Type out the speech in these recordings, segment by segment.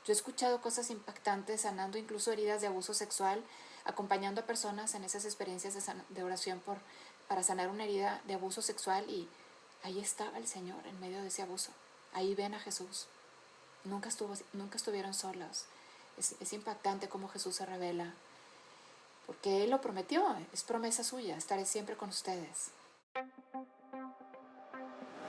Yo he escuchado cosas impactantes, sanando incluso heridas de abuso sexual, acompañando a personas en esas experiencias de oración para sanar una herida de abuso sexual, y ahí estaba el Señor en medio de ese abuso. Ahí ven a Jesús. Nunca estuvieron solos. Es impactante cómo Jesús se revela, porque Él lo prometió, es promesa suya, estaré siempre con ustedes.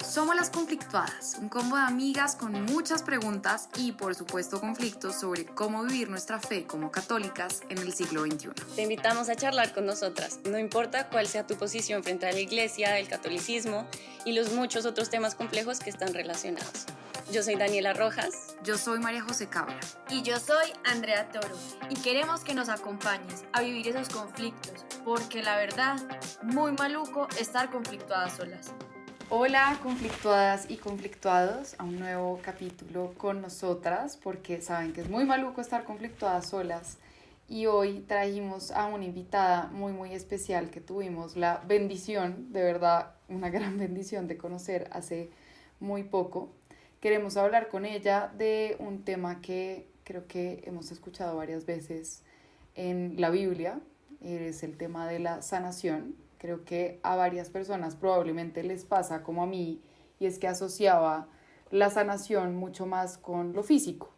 Somos Las Conflictuadas, un combo de amigas con muchas preguntas y por supuesto conflictos sobre cómo vivir nuestra fe como católicas en el siglo XXI. Te invitamos a charlar con nosotras, no importa cuál sea tu posición frente a la iglesia, el catolicismo y los muchos otros temas complejos que están relacionados. Yo soy Daniela Rojas. Yo soy María José Cabra. Y yo soy Andrea Toro. Y queremos que nos acompañes a vivir esos conflictos, porque la verdad, muy maluco estar conflictuadas solas. Hola conflictuadas y conflictuados, a un nuevo capítulo con nosotras, porque saben que es muy maluco estar conflictuadas solas. Y hoy trajimos a una invitada muy especial que tuvimos la bendición, de verdad, una gran bendición de conocer hace muy poco. Queremos hablar con ella de un tema que creo que hemos escuchado varias veces en la Biblia, es el tema de la sanación. Creo que a varias personas probablemente les pasa como a mí, y es que asociaba la sanación mucho más con lo físico.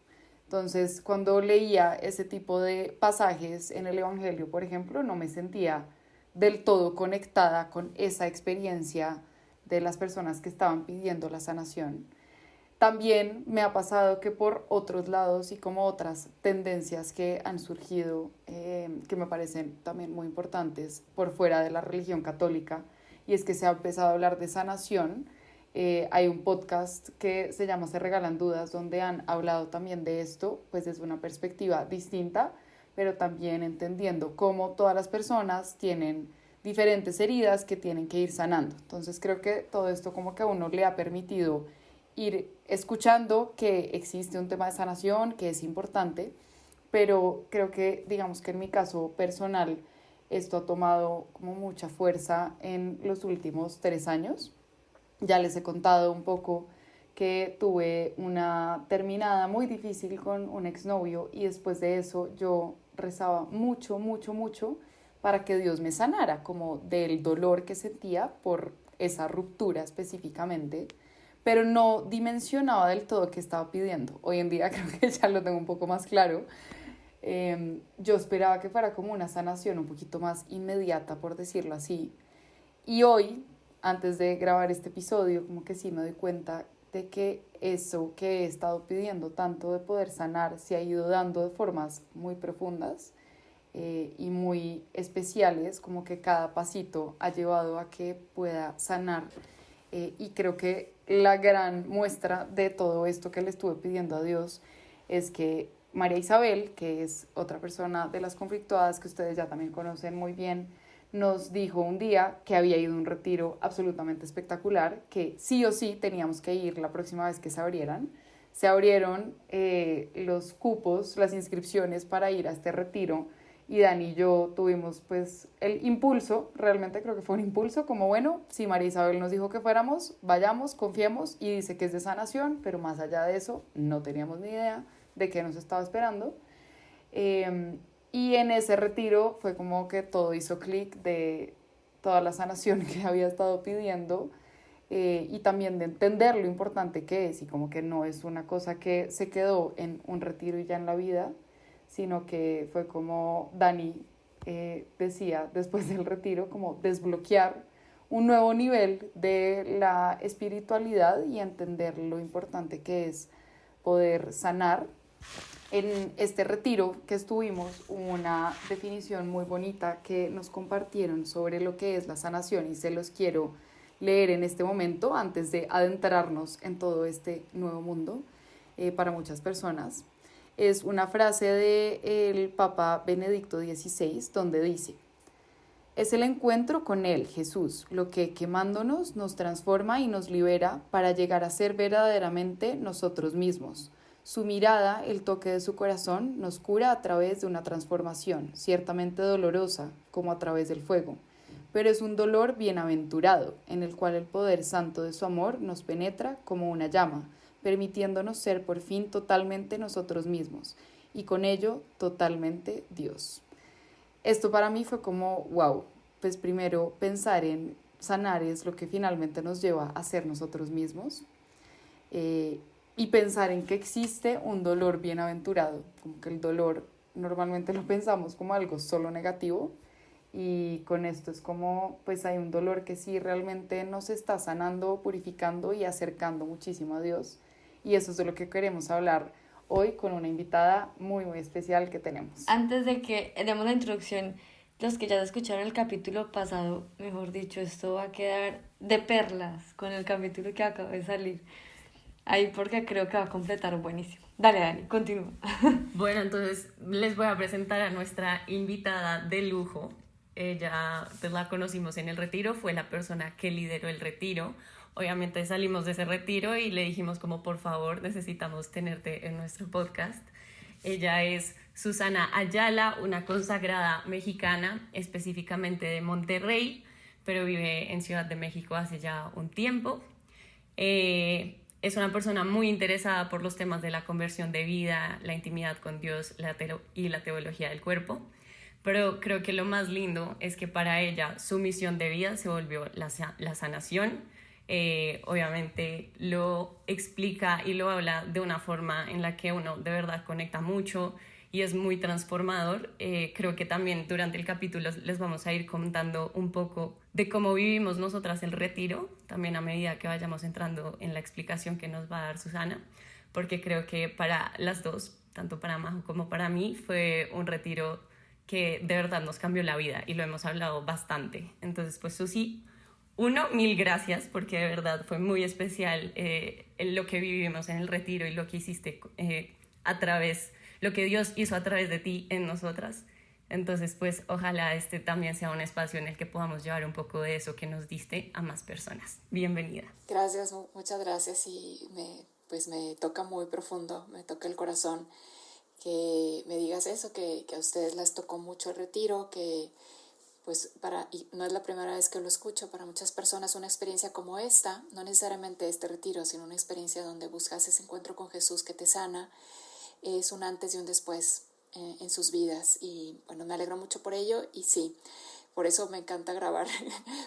Entonces, cuando leía ese tipo de pasajes en el Evangelio, por ejemplo, no me sentía del todo conectada con esa experiencia de las personas que estaban pidiendo la sanación. También me ha pasado que por otros lados y como otras tendencias que han surgido, que me parecen también muy importantes por fuera de la religión católica, y es que se ha empezado a hablar de sanación. Hay un podcast que se llama Se Regalan Dudas, donde han hablado también de esto, pues desde una perspectiva distinta, pero también entendiendo cómo todas las personas tienen diferentes heridas que tienen que ir sanando. Entonces creo que todo esto como que a uno le ha permitido ir escuchando que existe un tema de sanación, que es importante, pero creo que, digamos que en mi caso personal, esto ha tomado como mucha fuerza en los últimos 3 años. Ya les he contado un poco que tuve una terminada muy difícil con un exnovio, y después de eso yo rezaba mucho para que Dios me sanara, como del dolor que sentía por esa ruptura específicamente, pero no dimensionaba del todo qué estaba pidiendo. Hoy en día creo que ya lo tengo un poco más claro. Yo esperaba que fuera como una sanación un poquito más inmediata, por decirlo así. Y hoy, antes de grabar este episodio, como que sí me doy cuenta de que eso que he estado pidiendo tanto de poder sanar se ha ido dando de formas muy profundas y muy especiales, como que cada pasito ha llevado a que pueda sanar. Y creo que la gran muestra de todo esto que le estuve pidiendo a Dios es que María Isabel, que es otra persona de Las Conflictuadas que ustedes ya también conocen muy bien, nos dijo un día que había ido a un retiro absolutamente espectacular, que sí o sí teníamos que ir la próxima vez que se abrieran. Se abrieron los cupos, las inscripciones para ir a este retiro, y Dani y yo tuvimos pues el impulso, realmente creo que fue un impulso, como bueno, si María Isabel nos dijo que fuéramos, vayamos, confiemos, y dice que es de sanación, pero más allá de eso no teníamos ni idea de qué nos estaba esperando. Y en ese retiro fue como que todo hizo clic de toda la sanación que había estado pidiendo, y también de entender lo importante que es, y como que no es una cosa que se quedó en un retiro y ya en la vida, sino que fue como Dani decía después del retiro, como desbloquear un nuevo nivel de la espiritualidad y entender lo importante que es poder sanar. En este retiro que estuvimos hubo una definición muy bonita que nos compartieron sobre lo que es la sanación, y se los quiero leer en este momento antes de adentrarnos en todo este nuevo mundo para muchas personas. Es una frase del Papa Benedicto XVI, donde dice: es el encuentro con Él, Jesús, lo que, quemándonos, nos transforma y nos libera para llegar a ser verdaderamente nosotros mismos. Su mirada, el toque de su corazón, nos cura a través de una transformación, ciertamente dolorosa, como a través del fuego, pero es un dolor bienaventurado, en el cual el poder santo de su amor nos penetra como una llama, permitiéndonos ser por fin totalmente nosotros mismos y con ello totalmente Dios. Esto para mí fue como, wow, pues primero pensar en sanar es lo que finalmente nos lleva a ser nosotros mismos, y pensar en que existe un dolor bienaventurado, como que el dolor normalmente lo pensamos como algo solo negativo, y con esto es como pues hay un dolor que sí realmente nos está sanando, purificando y acercando muchísimo a Dios, y eso es de lo que queremos hablar hoy con una invitada muy muy especial que tenemos. Antes de que demos la introducción, los que ya escucharon el capítulo pasado, mejor dicho, esto va a quedar de perlas con el capítulo que acaba de salir. Ahí porque creo que va a completar buenísimo. Dale, Dani, continúa. Bueno, entonces les voy a presentar a nuestra invitada de lujo. Ella, pues la conocimos en el retiro, fue la persona que lideró el retiro. Obviamente salimos de ese retiro y le dijimos como por favor necesitamos tenerte en nuestro podcast. Ella es Susana Ayala, una consagrada mexicana, específicamente de Monterrey, pero vive en Ciudad de México hace ya un tiempo. Es una persona muy interesada por los temas de la conversión de vida, la intimidad con Dios y la teología del cuerpo. Pero creo que lo más lindo es que para ella su misión de vida se volvió la sanación. Obviamente lo explica y lo habla de una forma en la que uno de verdad conecta mucho y es muy transformador. Creo que también durante el capítulo les vamos a ir contando un poco de cómo vivimos nosotras el retiro, también a medida que vayamos entrando en la explicación que nos va a dar Susana, porque creo que para las dos, tanto para Majo como para mí, fue un retiro que de verdad nos cambió la vida y lo hemos hablado bastante. Entonces, pues Susi, mil gracias, porque de verdad fue muy especial lo que vivimos en el retiro y lo que hiciste lo que Dios hizo a través de ti en nosotras. Entonces, pues ojalá este también sea un espacio en el que podamos llevar un poco de eso que nos diste a más personas. Bienvenida. Gracias, muchas gracias, y me toca muy profundo, me toca el corazón que me digas eso, que a ustedes les tocó mucho el retiro, que pues y no es la primera vez que lo escucho, para muchas personas una experiencia como esta, no necesariamente este retiro, sino una experiencia donde buscas ese encuentro con Jesús que te sana, es un antes y un después en sus vidas, y bueno, me alegro mucho por ello, y sí, por eso me encanta grabar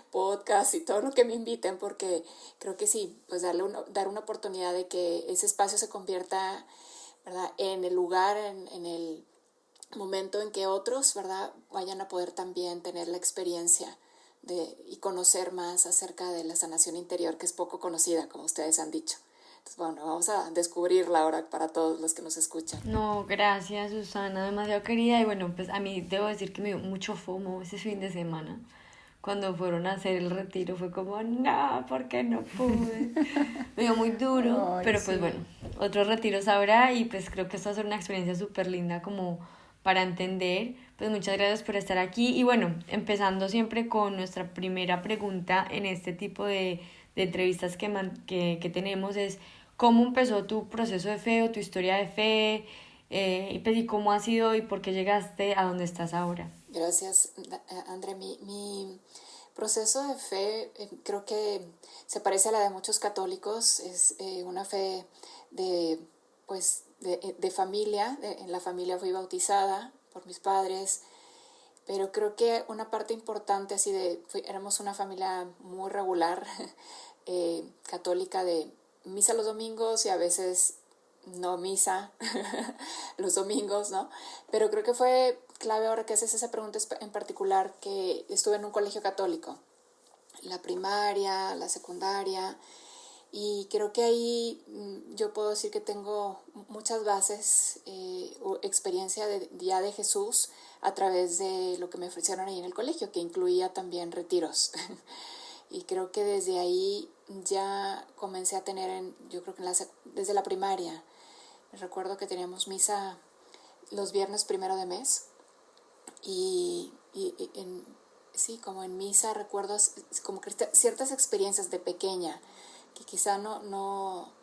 podcast y todo lo que me inviten, porque creo que sí, pues dar una oportunidad de que ese espacio se convierta, ¿verdad?, en el lugar, en el momento en que otros, ¿verdad?, vayan a poder también tener la experiencia y conocer más acerca de la sanación interior, que es poco conocida, como ustedes han dicho. Entonces, bueno, vamos a descubrirla ahora para todos los que nos escuchan. No, gracias Susana, demasiado querida. Y bueno, pues a mí debo decir que me dio mucho FOMO ese fin de semana. Cuando fueron a hacer el retiro fue como, no, ¿por qué no pude? Me dio muy duro, Ay, pero sí. pues bueno, otros retiros habrá y pues creo que esto va a ser una experiencia súper linda como para entender. Pues muchas gracias por estar aquí. Y bueno, empezando siempre con nuestra primera pregunta en este tipo de entrevistas que tenemos es ¿cómo empezó tu proceso de fe o tu historia de fe? Y cómo ha sido y por qué llegaste a donde estás ahora. Gracias, André. Mi proceso de fe creo que se parece a la de muchos católicos. Es una fe de familia. En la familia fui bautizada por mis padres, pero creo que una parte importante éramos una familia muy regular, católica, de misa los domingos y a veces no misa los domingos, ¿no? Pero creo que fue clave ahora que haces esa pregunta en particular, que estuve en un colegio católico, la primaria, la secundaria, y creo que ahí yo puedo decir que tengo muchas bases o experiencia ya de Jesús a través de lo que me ofrecieron ahí en el colegio, que incluía también retiros. Y creo que desde ahí ya comencé a tener, yo creo que desde la primaria, recuerdo que teníamos misa los viernes primero de mes, y sí, como en misa recuerdo como que ciertas experiencias de pequeña que quizá no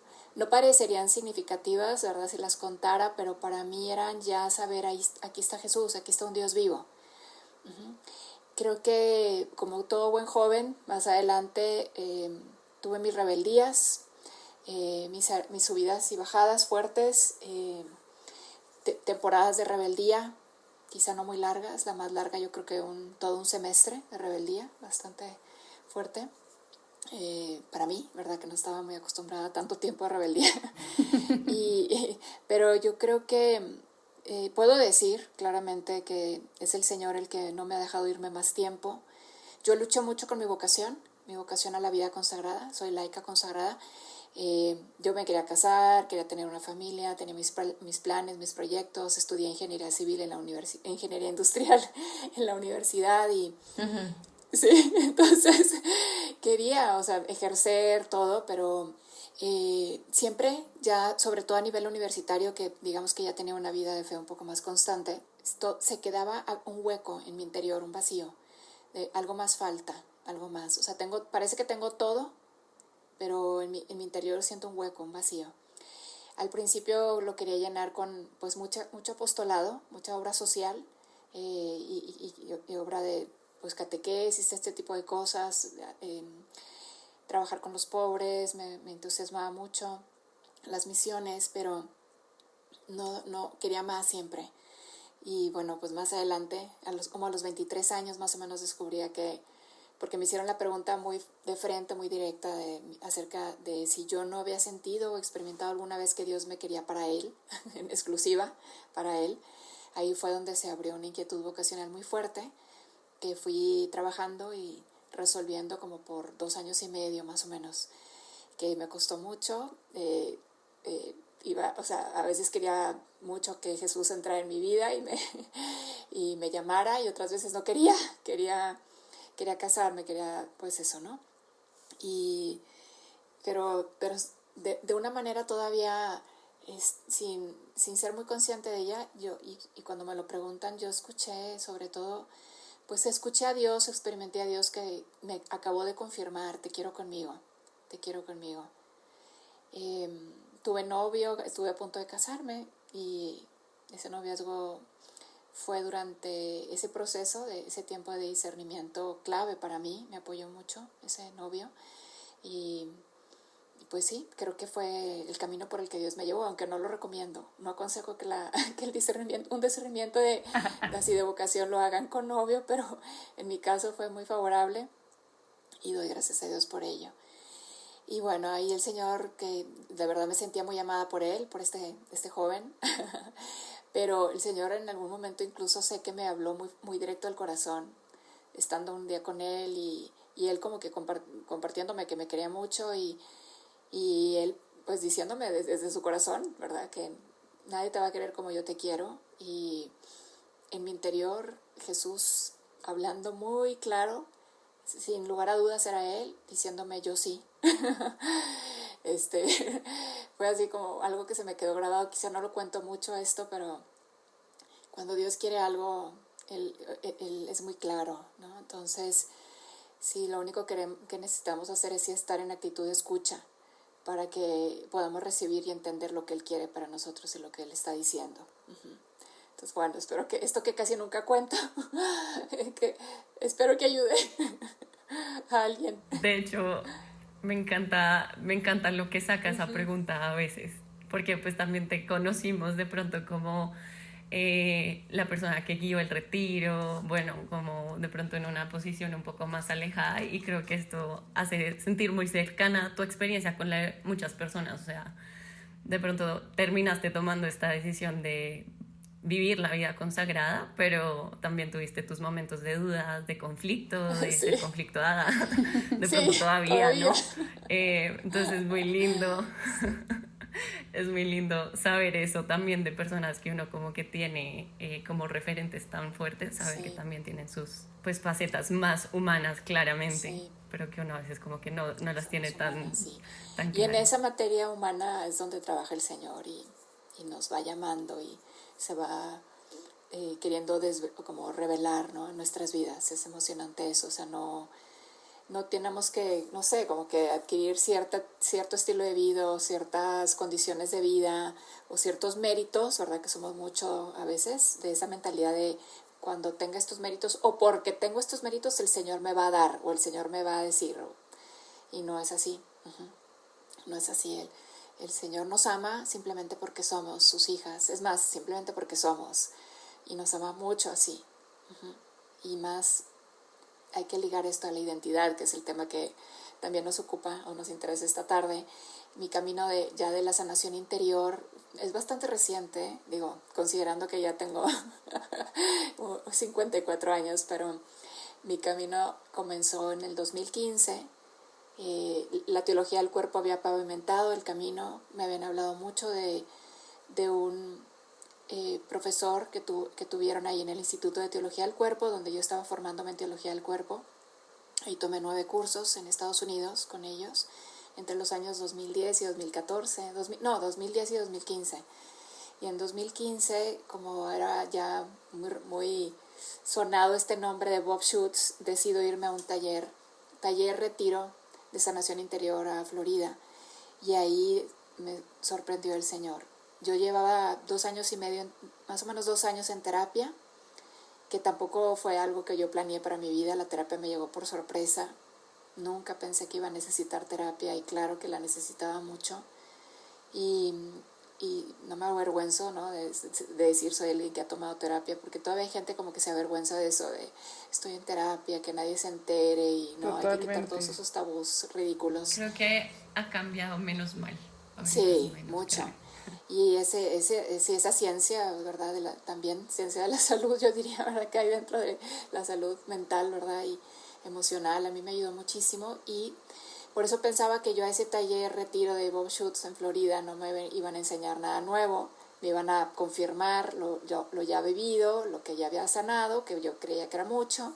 parecerían significativas, ¿verdad?, si las contara, pero para mí eran ya saber, aquí está Jesús, aquí está un Dios vivo. Uh-huh. Creo que como todo buen joven, más adelante tuve mis rebeldías, mis subidas y bajadas fuertes, temporadas de rebeldía, quizá no muy largas, la más larga yo creo que todo un semestre de rebeldía, bastante fuerte. Para mí, ¿verdad? Que no estaba muy acostumbrada a tanto tiempo de rebeldía. Pero yo creo que puedo decir claramente que es el Señor el que no me ha dejado irme más tiempo. Yo lucho mucho con mi vocación a la vida consagrada, soy laica consagrada. Yo me quería casar, quería tener una familia, tenía mis planes, mis proyectos, estudié ingeniería civil ingeniería industrial en la universidad y sí, entonces quería, o sea, ejercer todo, pero siempre ya, sobre todo a nivel universitario, que digamos que ya tenía una vida de fe un poco más constante, se quedaba un hueco en mi interior, un vacío, algo más falta, algo más, o sea, parece que tengo todo, pero en mi interior siento un hueco, un vacío. Al principio lo quería llenar con pues mucho apostolado, mucha obra social y obra de pues catequesis, este tipo de cosas, trabajar con los pobres, me entusiasmaba mucho, las misiones, pero no quería más siempre. Y bueno, pues más adelante, como a los 23 años más o menos descubría que, porque me hicieron la pregunta muy de frente, muy directa, acerca de si yo no había sentido o experimentado alguna vez que Dios me quería para Él, en exclusiva para Él. Ahí fue donde se abrió una inquietud vocacional muy fuerte, que fui trabajando y resolviendo como por 2 años y medio más o menos, que me costó mucho. O sea, a veces quería mucho que Jesús entrara en mi vida y me llamara, y otras veces no quería casarme, quería pues eso, ¿no? Pero de una manera todavía sin ser muy consciente de ella, y cuando me lo preguntan, yo escuché sobre todo, pues escuché a Dios, experimenté a Dios que me acabó de confirmar: te quiero conmigo, te quiero conmigo. Tuve novio, estuve a punto de casarme, y ese noviazgo fue durante ese proceso, de ese tiempo de discernimiento clave para mí, me apoyó mucho ese novio, y pues sí, creo que fue el camino por el que Dios me llevó, aunque no lo recomiendo, no aconsejo que un discernimiento así de vocación lo hagan con novio, pero en mi caso fue muy favorable y doy gracias a Dios por ello. Y bueno, ahí el Señor, que de verdad me sentía muy amada por Él, por este joven, pero el Señor en algún momento incluso sé que me habló muy, muy directo al corazón, estando un día con Él y Él como que compartiéndome que me quería mucho, y Él pues diciéndome desde su corazón, ¿verdad? Que nadie te va a querer como yo te quiero, y en mi interior Jesús hablando muy claro, sin lugar a dudas era Él, diciéndome yo sí. Fue así como algo que se me quedó grabado. Quizá no lo cuento mucho esto, pero cuando Dios quiere algo, Él es muy claro, ¿no? Entonces, sí, lo único que necesitamos hacer es estar en actitud de escucha, para que podamos recibir y entender lo que Él quiere para nosotros y lo que Él está diciendo. Entonces, bueno, espero que esto que casi nunca cuento, espero que ayude a alguien. De hecho, me encanta lo que saca esa pregunta a veces, porque pues también te conocimos de pronto como la persona que guió el retiro, bueno, como de pronto en una posición un poco más alejada, y creo que esto hace sentir muy cercana tu experiencia con muchas personas. O sea, de pronto terminaste tomando esta decisión de vivir la vida consagrada, pero también tuviste tus momentos de dudas, de conflicto, de Sí. ser conflictuada, de Sí, pronto todavía, ¿no? todavía. Entonces es muy lindo. Es muy lindo saber eso también de personas que uno como que tiene como referentes tan fuertes, saber Sí. que también tienen sus pues facetas más humanas claramente, Sí. pero que uno a veces como que no las tiene tan, Sí. tan Y en claras. esa materia humana es donde trabaja el Señor, y nos va llamando y se va queriendo como revelar, ¿no? En nuestras vidas. Es emocionante eso, o sea, no tenemos que, no sé, como que adquirir cierto estilo de vida o ciertas condiciones de vida o ciertos méritos, ¿verdad? Que somos mucho a veces de esa mentalidad de cuando tenga estos méritos, o porque tengo estos méritos el Señor me va a dar o el Señor me va a decir, y no es así. no es así. El Señor nos ama simplemente porque somos sus hijas, es más, simplemente porque somos, y nos ama mucho así. Y más hay que ligar esto a la identidad, que es el tema que también nos ocupa o nos interesa esta tarde. Mi camino ya de la sanación interior es bastante reciente, digo, considerando que ya tengo 54 años, pero mi camino comenzó en el 2015. La teología del cuerpo había pavimentado el camino, me habían hablado mucho de un profesor que tuvieron ahí en el Instituto de Teología del Cuerpo, donde yo estaba formándome en Teología del Cuerpo. Ahí tomé 9 cursos en Estados Unidos con ellos, entre los años 2010 y 2014, 2010 y 2015. Y en 2015, como era ya muy sonado este nombre de Bob Schutz, decido irme a un taller retiro de sanación interior a Florida. Y ahí me sorprendió el Señor. Yo llevaba 2 años y medio, más o menos 2 años en terapia, que tampoco fue algo que yo planeé para mi vida. La terapia me llegó por sorpresa. Nunca pensé que iba a necesitar terapia, y claro que la necesitaba mucho. Y no me avergüenzo, ¿no?, de decir soy alguien que ha tomado terapia, porque todavía hay gente como que se avergüenza de eso, de estoy en terapia, que nadie se entere, y no, hay que quitar todos esos tabús ridículos. Creo que ha cambiado menos mal. Sí, mucho. Y esa ciencia, ¿verdad? También ciencia de la salud, yo diría, ¿verdad?, que hay dentro de la salud mental, ¿verdad?, y emocional, a mí me ayudó muchísimo. Y por eso pensaba que yo a ese taller retiro de Bob Schutz en Florida no me iban a enseñar nada nuevo, me iban a confirmar lo ya vivido, lo que ya había sanado, que yo creía que era mucho.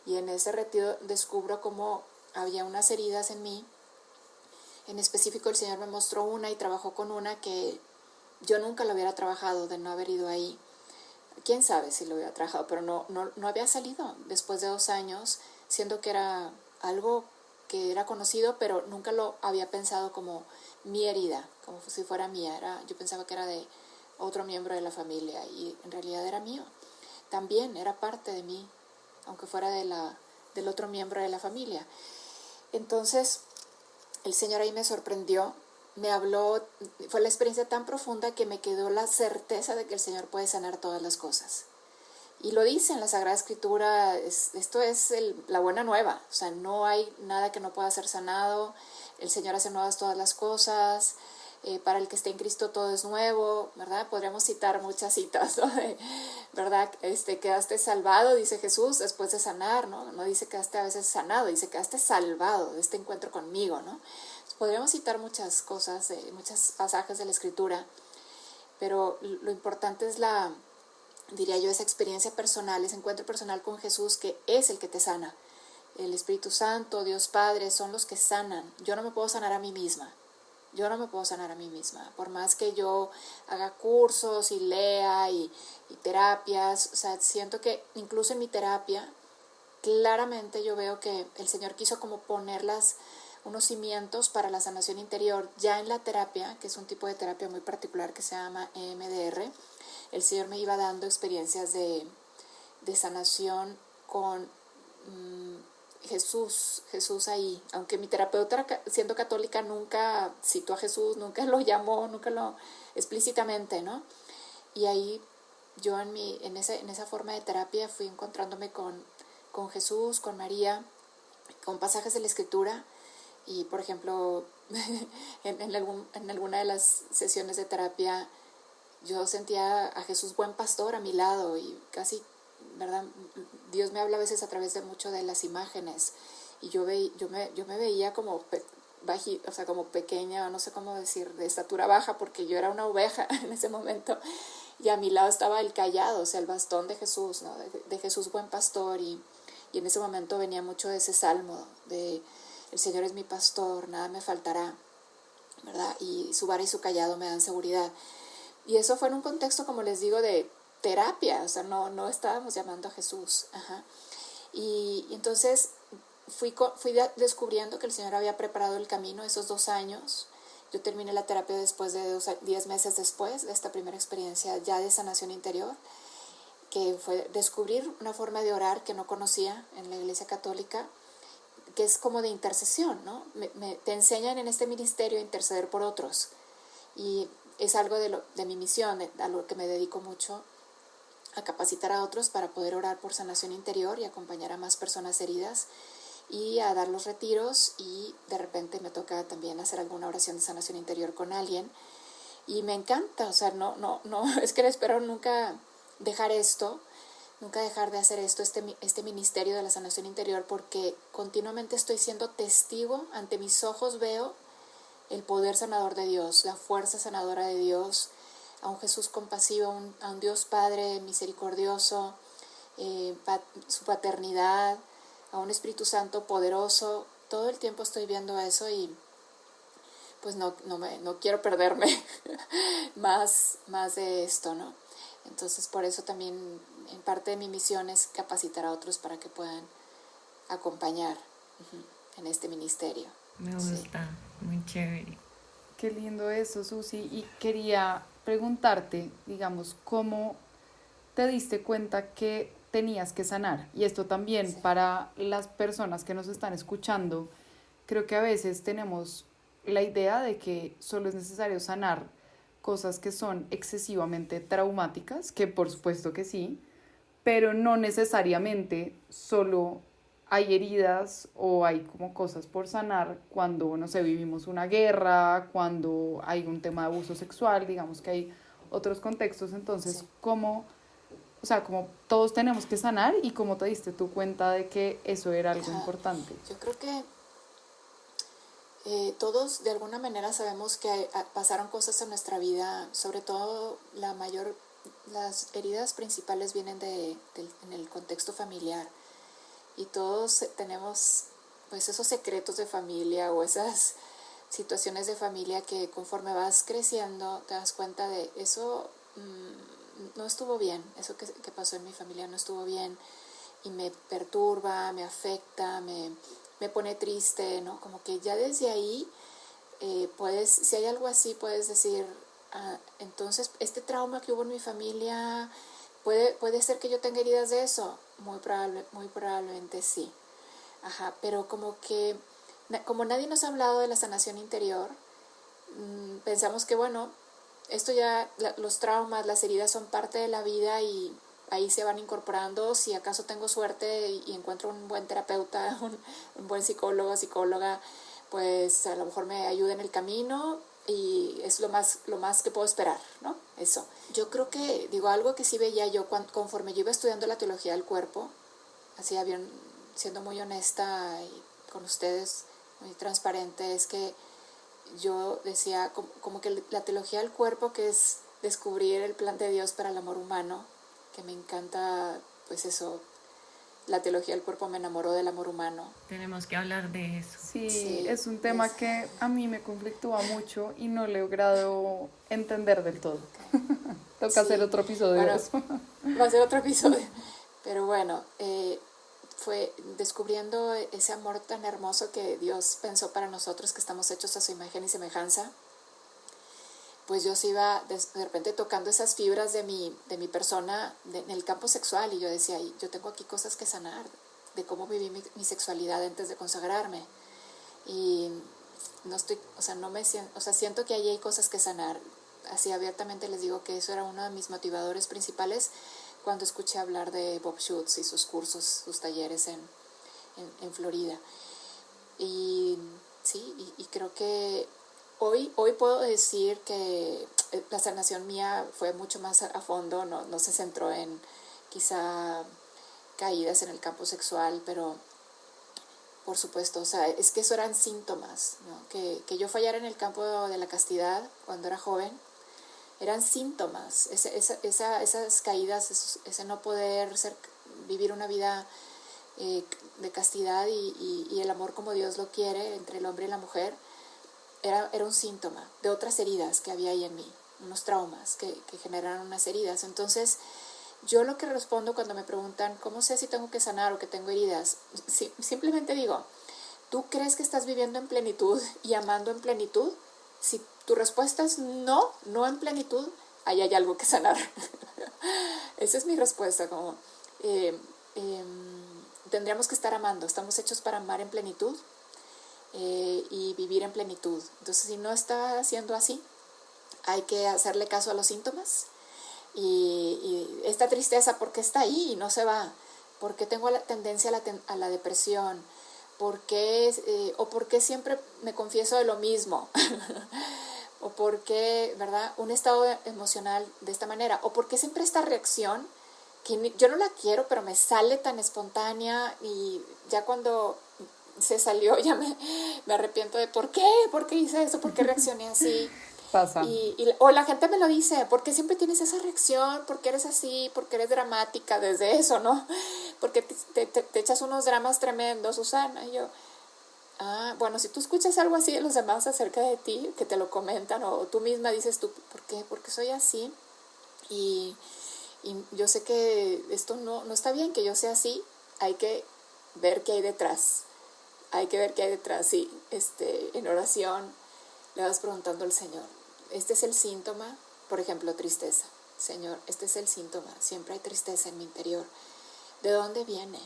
Y en ese retiro descubro cómo había unas heridas en mí. En específico, el Señor me mostró una y trabajó con una que yo nunca lo hubiera trabajado, de no haber ido ahí. Quién sabe si lo hubiera trabajado, pero no había salido después de 2 años, siendo que era algo que era conocido, pero nunca lo había pensado como mi herida, como si fuera mía. Yo pensaba que era de otro miembro de la familia, y en realidad era mío. También era parte de mí, aunque fuera del otro miembro de la familia. Entonces, el Señor ahí me sorprendió, me habló, fue la experiencia tan profunda que me quedó la certeza de que el Señor puede sanar todas las cosas. Y lo dice en la Sagrada Escritura, esto es la buena nueva, o sea, no hay nada que no pueda ser sanado, el Señor hace nuevas todas las cosas, para el que esté en Cristo todo es nuevo, ¿verdad? Podríamos citar muchas citas, ¿no? ¿Verdad? Quedaste salvado, dice Jesús, después de sanar, ¿no? No dice quedaste a veces sanado, dice quedaste salvado de este encuentro conmigo, ¿no? Podríamos citar muchas cosas, muchos pasajes de la Escritura, pero lo importante es diría yo, esa experiencia personal, ese encuentro personal con Jesús, que es el que te sana. El Espíritu Santo, Dios Padre, son los que sanan. Yo no me puedo sanar a mí misma. Por más que yo haga cursos y lea y terapias, o sea, siento que incluso en mi terapia, claramente yo veo que el Señor quiso como poner unos cimientos para la sanación interior ya en la terapia, que es un tipo de terapia muy particular que se llama EMDR. El Señor me iba dando experiencias de sanación con Jesús ahí. Aunque mi terapeuta, siendo católica, nunca citó a Jesús, nunca lo llamó, explícitamente, ¿no? Y ahí yo en esa forma de terapia fui encontrándome con Jesús, con María, con pasajes de la Escritura. Y, por ejemplo, en alguna de las sesiones de terapia, yo sentía a Jesús buen pastor a mi lado, y casi, ¿verdad? Dios me habla a veces a través de mucho de las imágenes, y yo me veía como bajita, o sea, como pequeña, no sé cómo decir, de estatura baja, porque yo era una oveja en ese momento, y a mi lado estaba el cayado, o sea, el bastón de Jesús, ¿no? De Jesús buen pastor, y en ese momento venía mucho de ese salmo de el Señor es mi pastor, nada me faltará, ¿verdad? Y su vara y su cayado me dan seguridad. Y eso fue en un contexto, como les digo, de terapia, o sea, no estábamos llamando a Jesús. Ajá. Y entonces fui descubriendo que el Señor había preparado el camino esos 2 años. Yo terminé la terapia después de 10 meses después de esta primera experiencia ya de sanación interior, que fue descubrir una forma de orar que no conocía en la Iglesia Católica, que es como de intercesión, ¿no? Te enseñan en este ministerio a interceder por otros. Y es algo de mi misión, a lo que me dedico mucho, a capacitar a otros para poder orar por sanación interior y acompañar a más personas heridas y a dar los retiros, y de repente me toca también hacer alguna oración de sanación interior con alguien y me encanta, o sea, no es que espero nunca dejar esto, nunca dejar de hacer esto, este ministerio de la sanación interior, porque continuamente estoy siendo testigo, ante mis ojos veo el poder sanador de Dios, la fuerza sanadora de Dios, a un Jesús compasivo, a un Dios Padre misericordioso, su paternidad, a un Espíritu Santo poderoso. Todo el tiempo estoy viendo eso y pues no quiero perderme más de esto, ¿no? Entonces por eso también en parte de mi misión es capacitar a otros para que puedan acompañar en este ministerio. Me gusta, muy chévere. Qué lindo eso, Susi. Y quería preguntarte, digamos, ¿cómo te diste cuenta que tenías que sanar? Y esto también para las personas que nos están escuchando, creo que a veces tenemos la idea de que solo es necesario sanar cosas que son excesivamente traumáticas, que por supuesto que sí, pero no necesariamente solo hay heridas o hay como cosas por sanar cuando, no sé, vivimos una guerra, cuando hay un tema de abuso sexual, digamos que hay otros contextos. Entonces, Sí. ¿cómo, o sea, como todos tenemos que sanar, y cómo te diste tú cuenta de que eso era algo importante? Yo creo que todos de alguna manera sabemos que pasaron cosas en nuestra vida, sobre todo las heridas principales vienen en el contexto familiar, y todos tenemos pues esos secretos de familia o esas situaciones de familia que conforme vas creciendo te das cuenta de eso. No estuvo bien, eso que pasó en mi familia no estuvo bien, y me perturba, me afecta, me pone triste, ¿no? Como que ya desde ahí si hay algo así, puedes decir, entonces este trauma que hubo en mi familia, puede ser que yo tenga heridas de eso. Muy probablemente sí. Pero como nadie nos ha hablado de la sanación interior, pensamos que bueno, esto ya, los traumas, las heridas son parte de la vida y ahí se van incorporando. Si acaso tengo suerte y encuentro un buen terapeuta, un buen psicóloga, pues a lo mejor me ayuda en el camino y es lo más que puedo esperar, ¿no? Eso. Yo creo que, algo que sí veía yo conforme yo iba estudiando la teología del cuerpo, así siendo muy honesta y con ustedes, muy transparente, es que yo decía como que la teología del cuerpo, que es descubrir el plan de Dios para el amor humano, que me encanta, pues eso, la teología del cuerpo me enamoró del amor humano. Tenemos que hablar de eso. Sí, es un tema que a mí me conflictúa mucho y no he logrado entender del todo. Toca hacer otro episodio de eso. Va a ser otro episodio. Pero bueno, fue descubriendo ese amor tan hermoso que Dios pensó para nosotros, que estamos hechos a su imagen y semejanza. Pues yo se iba de repente tocando esas fibras de mi persona en el campo sexual, y yo decía, yo tengo aquí cosas que sanar de cómo viví mi sexualidad antes de consagrarme, y no estoy, siento que ahí hay cosas que sanar. Así abiertamente les digo que eso era uno de mis motivadores principales cuando escuché hablar de Bob Schutz y sus cursos, sus talleres en Florida. Y sí, y creo que Hoy puedo decir que la sanación mía fue mucho más a fondo, no se centró en quizá caídas en el campo sexual, pero por supuesto, es que eso eran síntomas, ¿no? Que yo fallara en el campo de la castidad cuando era joven, eran síntomas, esas caídas, ese no poder vivir una vida de castidad y el amor como Dios lo quiere entre el hombre y la mujer. Era un síntoma de otras heridas que había ahí en mí, unos traumas que generaron unas heridas. Entonces, yo lo que respondo cuando me preguntan, ¿cómo sé si tengo que sanar o que tengo heridas? Simplemente digo, ¿tú crees que estás viviendo en plenitud y amando en plenitud? Si tu respuesta es no en plenitud, ahí hay algo que sanar. Esa es mi respuesta, tendríamos que estar amando, estamos hechos para amar en plenitud y vivir en plenitud. Entonces, si no está siendo así, hay que hacerle caso a los síntomas. Y esta tristeza, ¿por qué está ahí y no se va? ¿Por qué tengo la tendencia a la depresión? ¿Por qué siempre me confieso de lo mismo? ¿O por qué, verdad, un estado emocional de esta manera? ¿O por qué siempre esta reacción que yo no la quiero, pero me sale tan espontánea y ya cuando se salió ya me arrepiento de ¿por qué? ¿Por qué hice eso? ¿Por qué reaccioné así? Pasa. O la gente me lo dice, ¿por qué siempre tienes esa reacción? ¿Por qué eres así? ¿Por qué eres dramática? Desde eso, ¿no? Porque te echas unos dramas tremendos, Susana. Y yo, bueno, si tú escuchas algo así de los demás acerca de ti, que te lo comentan, o tú misma dices tú, ¿por qué? Porque soy así. Y yo sé que esto no está bien, que yo sea así. Hay que ver qué hay detrás. Hay que ver qué hay detrás. Y en oración le vas preguntando al Señor, este es el síntoma, por ejemplo, tristeza. Señor, este es el síntoma, siempre hay tristeza en mi interior. ¿De dónde viene?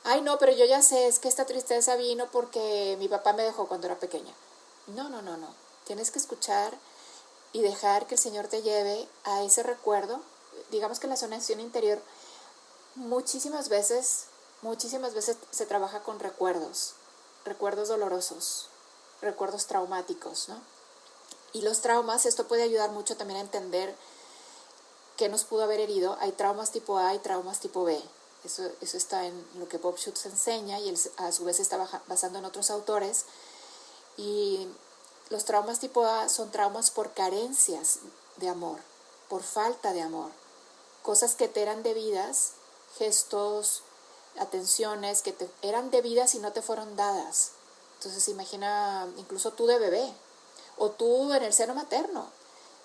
Ay, no, pero yo ya sé, es que esta tristeza vino porque mi papá me dejó cuando era pequeña. No. Tienes que escuchar y dejar que el Señor te lleve a ese recuerdo. Digamos que en la sanación interior muchísimas veces se trabaja con recuerdos dolorosos, recuerdos traumáticos, ¿no? Y los traumas, esto puede ayudar mucho también a entender qué nos pudo haber herido. Hay traumas tipo A y traumas tipo B. Eso está en lo que Bob Schutz enseña y él a su vez está basando en otros autores. Y los traumas tipo A son traumas por carencias de amor, por falta de amor. Cosas que te eran debidas, gestos, atenciones que te eran debidas y no te fueron dadas. Entonces imagina incluso tú de bebé o tú en el seno materno.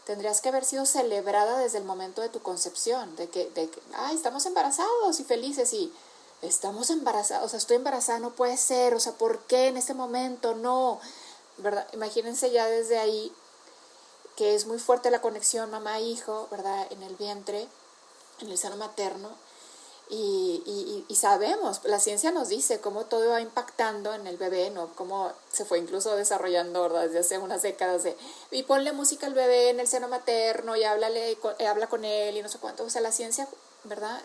Tendrías que haber sido celebrada desde el momento de tu concepción, de que estamos embarazados y felices y estamos embarazados, o sea, estoy embarazada, no puede ser, o sea, ¿por qué en este momento? No, ¿verdad? Imagínense ya desde ahí que es muy fuerte la conexión mamá-hijo, ¿verdad? En el vientre, en el seno materno. Y sabemos, la ciencia nos dice cómo todo va impactando en el bebé, ¿no? Cómo se fue incluso desarrollando, ¿verdad? Desde hace unas décadas y ponle música al bebé en el seno materno y habla con él y no sé cuánto. O sea, la ciencia, ¿verdad?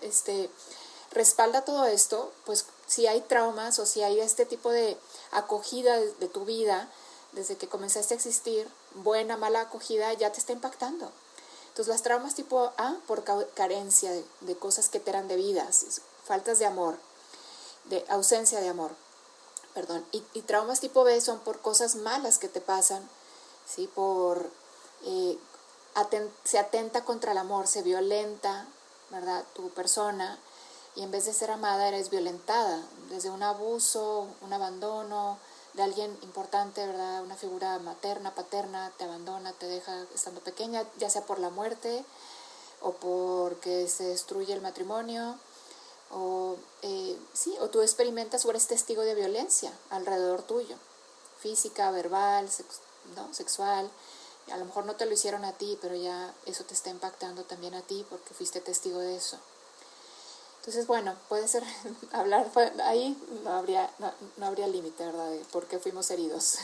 Respalda todo esto, pues si hay traumas o si hay este tipo de acogida de tu vida, desde que comenzaste a existir, buena, mala acogida, ya te está impactando. Entonces, las traumas tipo A, por carencia de cosas que te eran debidas, faltas de amor, de ausencia de amor, perdón. Y traumas tipo B son por cosas malas que te pasan, ¿sí? Se atenta contra el amor, se violenta, ¿verdad? Tu persona, y en vez de ser amada, eres violentada, desde un abuso, un abandono de alguien importante, ¿verdad? Una figura materna, paterna, te abandona, te deja estando pequeña, ya sea por la muerte o porque se destruye el matrimonio, o tú experimentas o eres testigo de violencia alrededor tuyo, física, verbal, sexual. A lo mejor no te lo hicieron a ti, pero ya eso te está impactando también a ti porque fuiste testigo de eso. Entonces, bueno, puede ser hablar, ahí no habría límite, ¿verdad? De por qué fuimos heridos.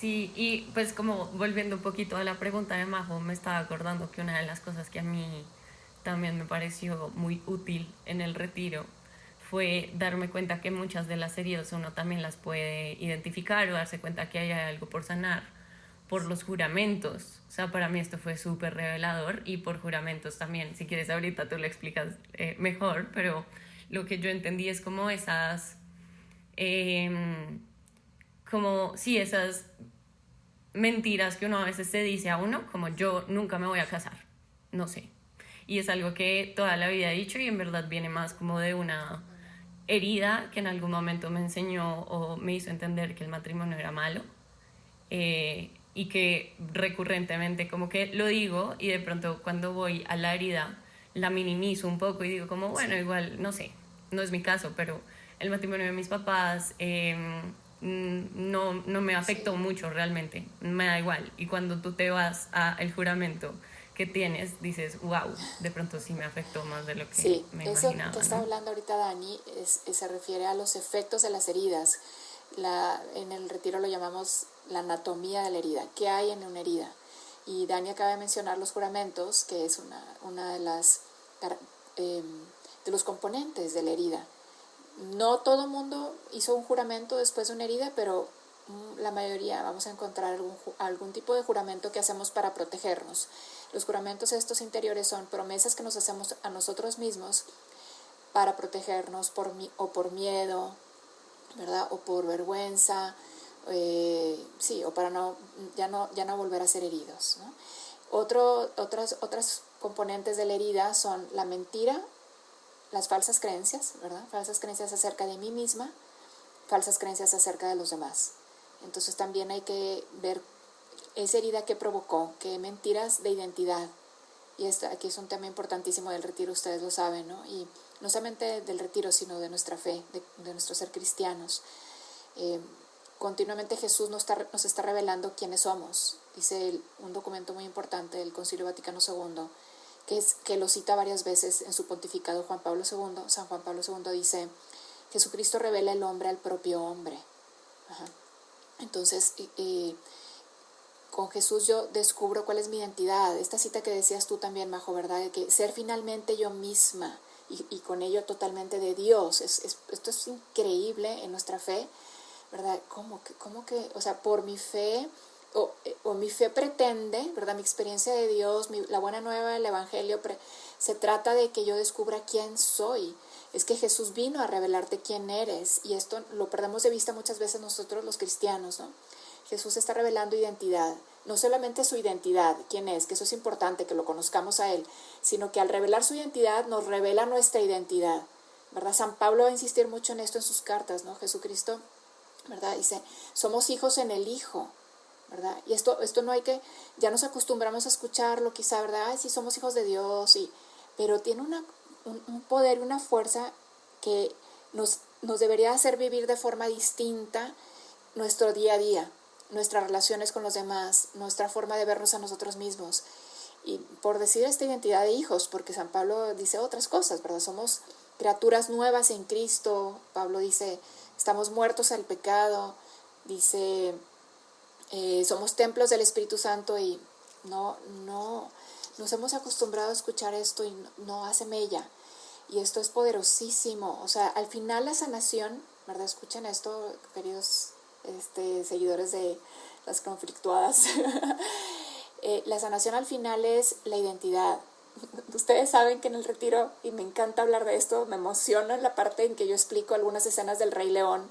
Sí, y pues como volviendo un poquito a la pregunta de Majo, me estaba acordando que una de las cosas que a mí también me pareció muy útil en el retiro fue darme cuenta que muchas de las heridas uno también las puede identificar o darse cuenta que hay algo por sanar por los juramentos. O sea, para mí esto fue súper revelador, y por juramentos también, si quieres ahorita tú lo explicas mejor, pero lo que yo entendí es como esas esas mentiras que uno a veces se dice a uno, como yo nunca me voy a casar, no sé. Y es algo que toda la vida he dicho y en verdad viene más como de una herida que en algún momento me enseñó o me hizo entender que el matrimonio era malo. Y que recurrentemente como que lo digo y de pronto cuando voy a la herida la minimizo un poco y digo como bueno, igual, no sé, no es mi caso, pero el matrimonio de mis papás no me afectó mucho realmente, me da igual. Y cuando tú te vas al juramento, que que tienes, dices, wow, de pronto sí me afectó más de lo que Sí, me eso imaginaba, que está ¿no? hablando ahorita Dani se refiere a los efectos de las heridas. En el retiro lo llamamos la anatomía de la herida. ¿Qué hay en una herida? Y Dani acaba de mencionar los juramentos, que es una de de los componentes de la herida. No todo el mundo hizo un juramento después de una herida, pero la mayoría vamos a encontrar algún tipo de juramento que hacemos para protegernos. Los juramentos estos interiores son promesas que nos hacemos a nosotros mismos para protegernos o por miedo, ¿verdad? O por vergüenza, sí, o para ya no volver a ser heridos, ¿no? Otras componentes de la herida son la mentira, las falsas creencias, ¿verdad? Falsas creencias acerca de mí misma, falsas creencias acerca de los demás. Entonces también hay que ver esa herida que provocó, qué mentiras de identidad. Y aquí es un tema importantísimo del retiro, ustedes lo saben, ¿no? Y no solamente del retiro, sino de nuestra fe, de nuestro ser cristianos. Continuamente Jesús nos está revelando quiénes somos. Dice un documento muy importante del Concilio Vaticano II, que lo cita varias veces en su pontificado San Juan Pablo II dice, Jesucristo revela el hombre al propio hombre. Ajá. Entonces, con Jesús yo descubro cuál es mi identidad. Esta cita que decías tú también, Majo, ¿verdad? De que ser finalmente yo misma y con ello totalmente de Dios. Esto es increíble en nuestra fe, ¿verdad? ¿Cómo que, o sea, por mi fe, o mi fe pretende, ¿verdad? Mi experiencia de Dios, la buena nueva, el evangelio, se trata de que yo descubra quién soy. Es que Jesús vino a revelarte quién eres, y esto lo perdemos de vista muchas veces nosotros los cristianos, ¿no? Jesús está revelando identidad, no solamente su identidad, quién es, que eso es importante, que lo conozcamos a Él, sino que al revelar su identidad nos revela nuestra identidad, ¿verdad? San Pablo va a insistir mucho en esto en sus cartas, ¿no? Jesucristo, ¿verdad? Dice, somos hijos en el Hijo, ¿verdad? Y esto no hay que, ya nos acostumbramos a escucharlo quizá, ¿verdad? Ay, sí, somos hijos de Dios, pero tiene un poder y una fuerza que nos debería hacer vivir de forma distinta nuestro día a día, nuestras relaciones con los demás, nuestra forma de vernos a nosotros mismos. Y por decir esta identidad de hijos, porque San Pablo dice otras cosas, ¿verdad? Somos criaturas nuevas en Cristo. Pablo dice, estamos muertos al pecado. Dice, somos templos del Espíritu Santo, y no nos hemos acostumbrado a escuchar esto y no hace mella. Y esto es poderosísimo. O sea, al final la sanación, ¿verdad? Escuchen esto, queridos seguidores de las conflictuadas. La sanación al final es la identidad. Ustedes saben que en el retiro, y me encanta hablar de esto, me emociona la parte en que yo explico algunas escenas del Rey León.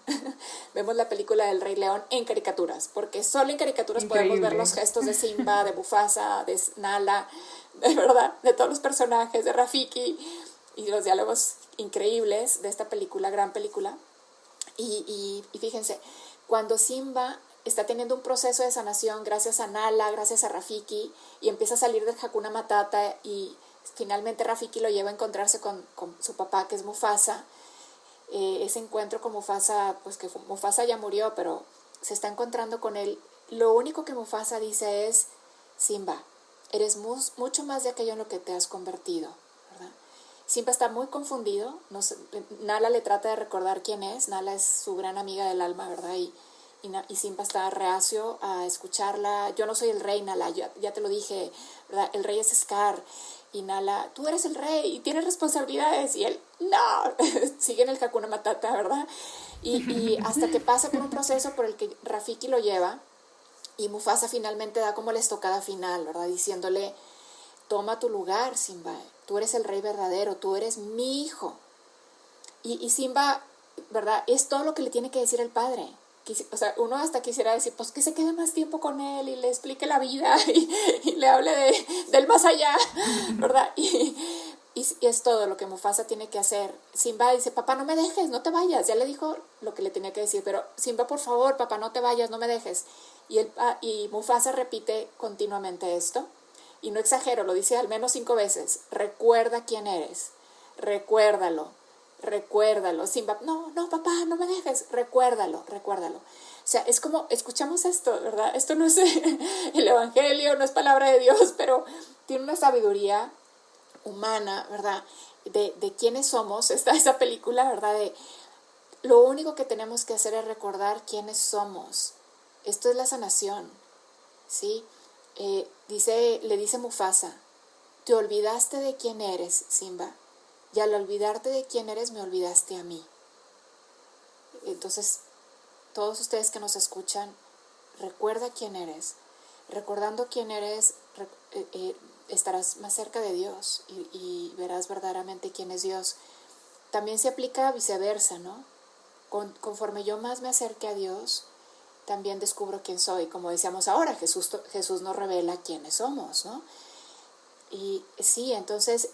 Vemos la película del Rey León en caricaturas, porque solo en caricaturas podemos ver los gestos de Simba, de Mufasa, de Nala, de verdad, de todos los personajes, de Rafiki, y los diálogos increíbles de esta película, gran película. Y fíjense, cuando Simba está teniendo un proceso de sanación gracias a Nala, gracias a Rafiki, y empieza a salir del Hakuna Matata, y finalmente Rafiki lo lleva a encontrarse con su papá, que es Mufasa. Ese encuentro con Mufasa, pues que Mufasa ya murió, pero se está encontrando con él. Lo único que Mufasa dice es, Simba, eres mucho más de aquello en lo que te has convertido, ¿verdad? Simba está muy confundido. Nala le trata de recordar quién es. Nala es su gran amiga del alma, ¿verdad? Y Simba está reacio a escucharla. Yo no soy el rey, Nala, ya te lo dije, ¿verdad? El rey es Scar. Y Nala, tú eres el rey y tienes responsabilidades. Y él, no, sigue en el Hakuna Matata, ¿verdad? Y hasta que pasa por un proceso por el que Rafiki lo lleva, y Mufasa finalmente da como la estocada final, ¿verdad? Diciéndole, toma tu lugar, Simba, tú eres el rey verdadero, tú eres mi hijo. Y Simba, ¿verdad? Es todo lo que le tiene que decir el padre. O sea, uno hasta quisiera decir, pues que se quede más tiempo con él y le explique la vida y le hable del más allá, ¿verdad? Y es todo lo que Mufasa tiene que hacer. Simba dice, papá, no me dejes, no te vayas. Ya le dijo lo que le tenía que decir, pero Simba, por favor, papá, no te vayas, no me dejes. Y Mufasa repite continuamente esto, y no exagero, lo dice al menos 5 veces. Recuerda quién eres, recuérdalo. Simba, no, papá, no me dejes, recuérdalo. O sea, es como, escuchamos esto, ¿verdad? Esto no es el Evangelio, no es palabra de Dios, pero tiene una sabiduría humana, ¿verdad? De quiénes somos. Está esa película, ¿verdad? De lo único que tenemos que hacer es recordar quiénes somos. Esto es la sanación, ¿sí? Le dice Mufasa, te olvidaste de quién eres, Simba, y al olvidarte de quién eres, me olvidaste a mí. Entonces, todos ustedes que nos escuchan, recuerda quién eres. Recordando quién eres, estarás más cerca de Dios y verás verdaderamente quién es Dios. También se aplica viceversa, ¿no? Conforme yo más me acerque a Dios, también descubro quién soy. Como decíamos ahora, Jesús nos revela quiénes somos, ¿no? Y sí, entonces,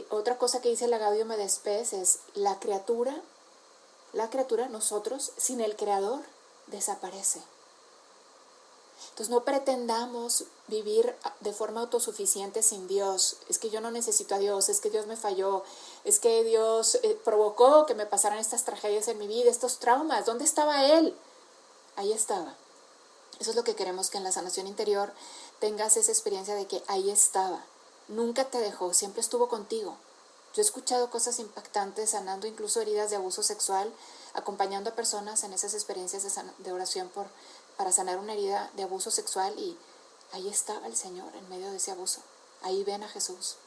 otra cosa que dice la Gaudium et Spes es la criatura, nosotros, sin el Creador, desaparece. Entonces no pretendamos vivir de forma autosuficiente sin Dios. Es que yo no necesito a Dios, es que Dios me falló, es que Dios provocó que me pasaran estas tragedias en mi vida, estos traumas. ¿Dónde estaba Él? Ahí estaba. Eso es lo que queremos, que en la sanación interior tengas esa experiencia de que ahí estaba. Nunca te dejó, siempre estuvo contigo. Yo he escuchado cosas impactantes, sanando incluso heridas de abuso sexual, acompañando a personas en esas experiencias de oración para sanar una herida de abuso sexual, y ahí estaba el Señor en medio de ese abuso. Ahí ven a Jesús.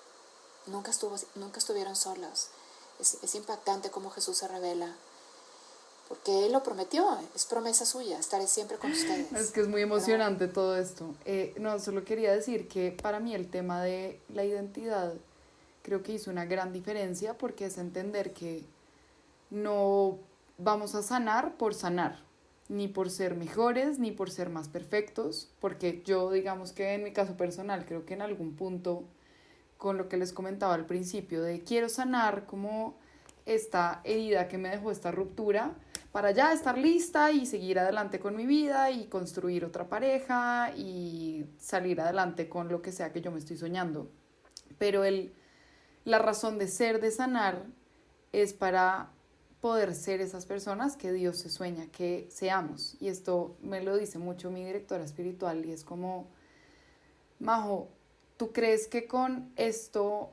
Nunca estuvieron solos. Es impactante cómo Jesús se revela, porque Él lo prometió, es promesa suya, estaré siempre con ustedes. Es que es muy emocionante todo esto. No, solo quería decir que para mí el tema de la identidad creo que hizo una gran diferencia, porque es entender que no vamos a sanar por sanar, ni por ser mejores, ni por ser más perfectos, porque yo, digamos que en mi caso personal, creo que en algún punto, con lo que les comentaba al principio, de quiero sanar como esta herida que me dejó esta ruptura, para ya estar lista y seguir adelante con mi vida y construir otra pareja y salir adelante con lo que sea que yo me estoy soñando. Pero la razón de ser, de sanar, es para poder ser esas personas que Dios se sueña que seamos. Y esto me lo dice mucho mi directora espiritual, y es como, Majo, ¿tú crees que con esto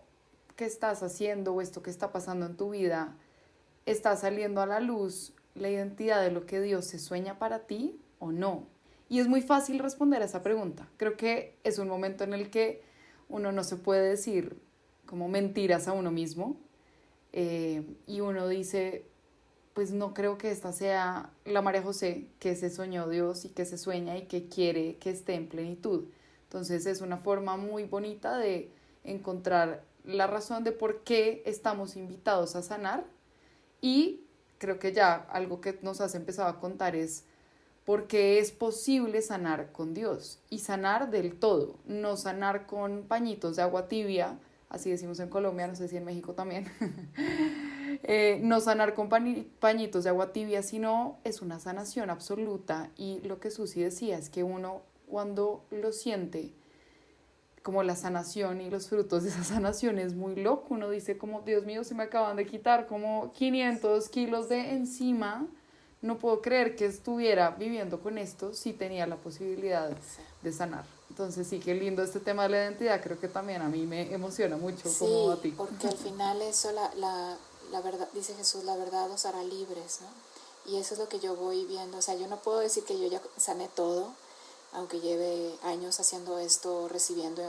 que estás haciendo o esto que está pasando en tu vida está saliendo a la luz la identidad de lo que Dios se sueña para ti o no? Y es muy fácil responder a esa pregunta. Creo que es un momento en el que uno no se puede decir como mentiras a uno mismo, y uno dice, pues no creo que esta sea la María José que se soñó Dios y que se sueña y que quiere que esté en plenitud. Entonces es una forma muy bonita de encontrar la razón de por qué estamos invitados a sanar, y creo que ya algo que nos has empezado a contar es por qué es posible sanar con Dios, y sanar del todo, no sanar con pañitos de agua tibia, así decimos en Colombia, no sé si en México también, no sanar con pañitos de agua tibia, sino es una sanación absoluta. Y lo que Susi decía es que uno, cuando lo siente como la sanación y los frutos de esa sanación, es muy loco. Uno dice como, Dios mío, se me acaban de quitar como 500 kilos de encima, no puedo creer que estuviera viviendo con esto si tenía la posibilidad de sanar. Entonces sí, qué lindo este tema de la identidad, creo que también a mí me emociona mucho, Sí, como a ti. porque al final eso, la verdad, dice Jesús, la verdad os hará libres, ¿no? Y eso es lo que yo voy viendo. O sea, yo no puedo decir que yo ya sané todo, aunque lleve años haciendo esto, recibiendo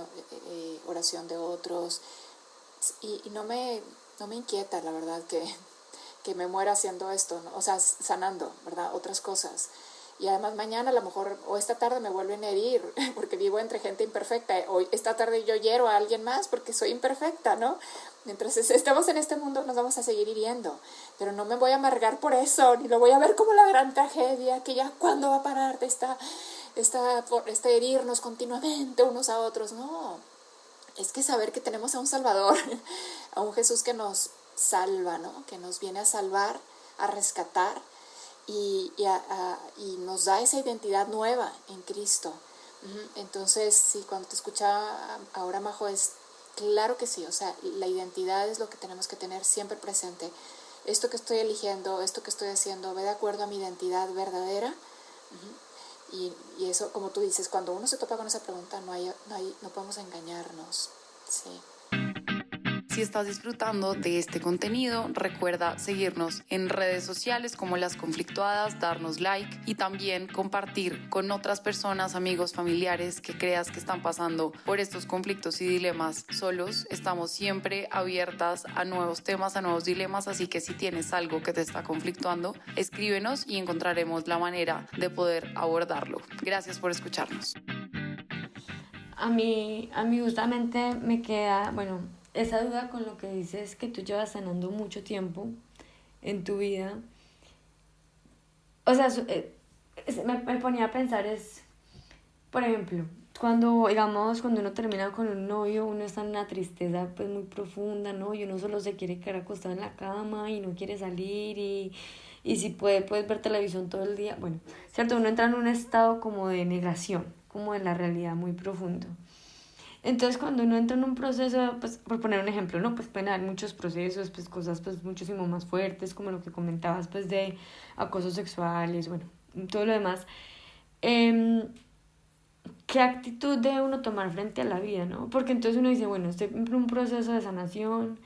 oración de otros, y no me inquieta, la verdad, que me muera haciendo esto, ¿no? O sea, sanando, ¿verdad? Otras cosas. Y además mañana a lo mejor, o esta tarde me vuelven a herir, porque vivo entre gente imperfecta, o esta tarde yo hiero a alguien más porque soy imperfecta, ¿no? Mientras estemos en este mundo nos vamos a seguir hiriendo, pero no me voy a amargar por eso, ni lo voy a ver como la gran tragedia, que ya cuándo va a parar de este herirnos continuamente unos a otros. No, es que saber que tenemos a un Salvador, a un Jesús que nos salva, ¿no? Que nos viene a salvar, a rescatar, y nos da esa identidad nueva en Cristo. Entonces, sí, cuando te escuchaba ahora, Majo, es claro que sí. O sea, la identidad es lo que tenemos que tener siempre presente. Esto que estoy eligiendo, esto que estoy haciendo, ¿va de acuerdo a mi identidad verdadera? Y eso, como tú dices, cuando uno se topa con esa pregunta, no podemos engañarnos. Sí. Si estás disfrutando de este contenido, recuerda seguirnos en redes sociales como Las Conflictuadas, darnos like y también compartir con otras personas, amigos, familiares que creas que están pasando por estos conflictos y dilemas solos. Estamos siempre abiertas a nuevos temas, a nuevos dilemas, así que si tienes algo que te está conflictuando, escríbenos y encontraremos la manera de poder abordarlo. Gracias por escucharnos. A mí justamente me queda, bueno, esa duda con lo que dices que tú llevas sanando mucho tiempo en tu vida. O sea, me ponía a pensar por ejemplo, cuando uno termina con un novio, uno está en una tristeza pues muy profunda, ¿no? Y uno solo se quiere quedar acostado en la cama y no quiere salir y si puedes ver televisión todo el día. Bueno, ¿cierto? Uno entra en un estado como de negación, como de la realidad muy profundo. Entonces, cuando uno entra en un proceso, pues, por poner un ejemplo, ¿no? Pues pueden haber muchos procesos, pues cosas pues muchísimo más fuertes, como lo que comentabas, pues de acosos sexuales, bueno, todo lo demás. ¿Qué actitud debe uno tomar frente a la vida, no? Porque entonces uno dice, bueno, estoy en un proceso de sanación,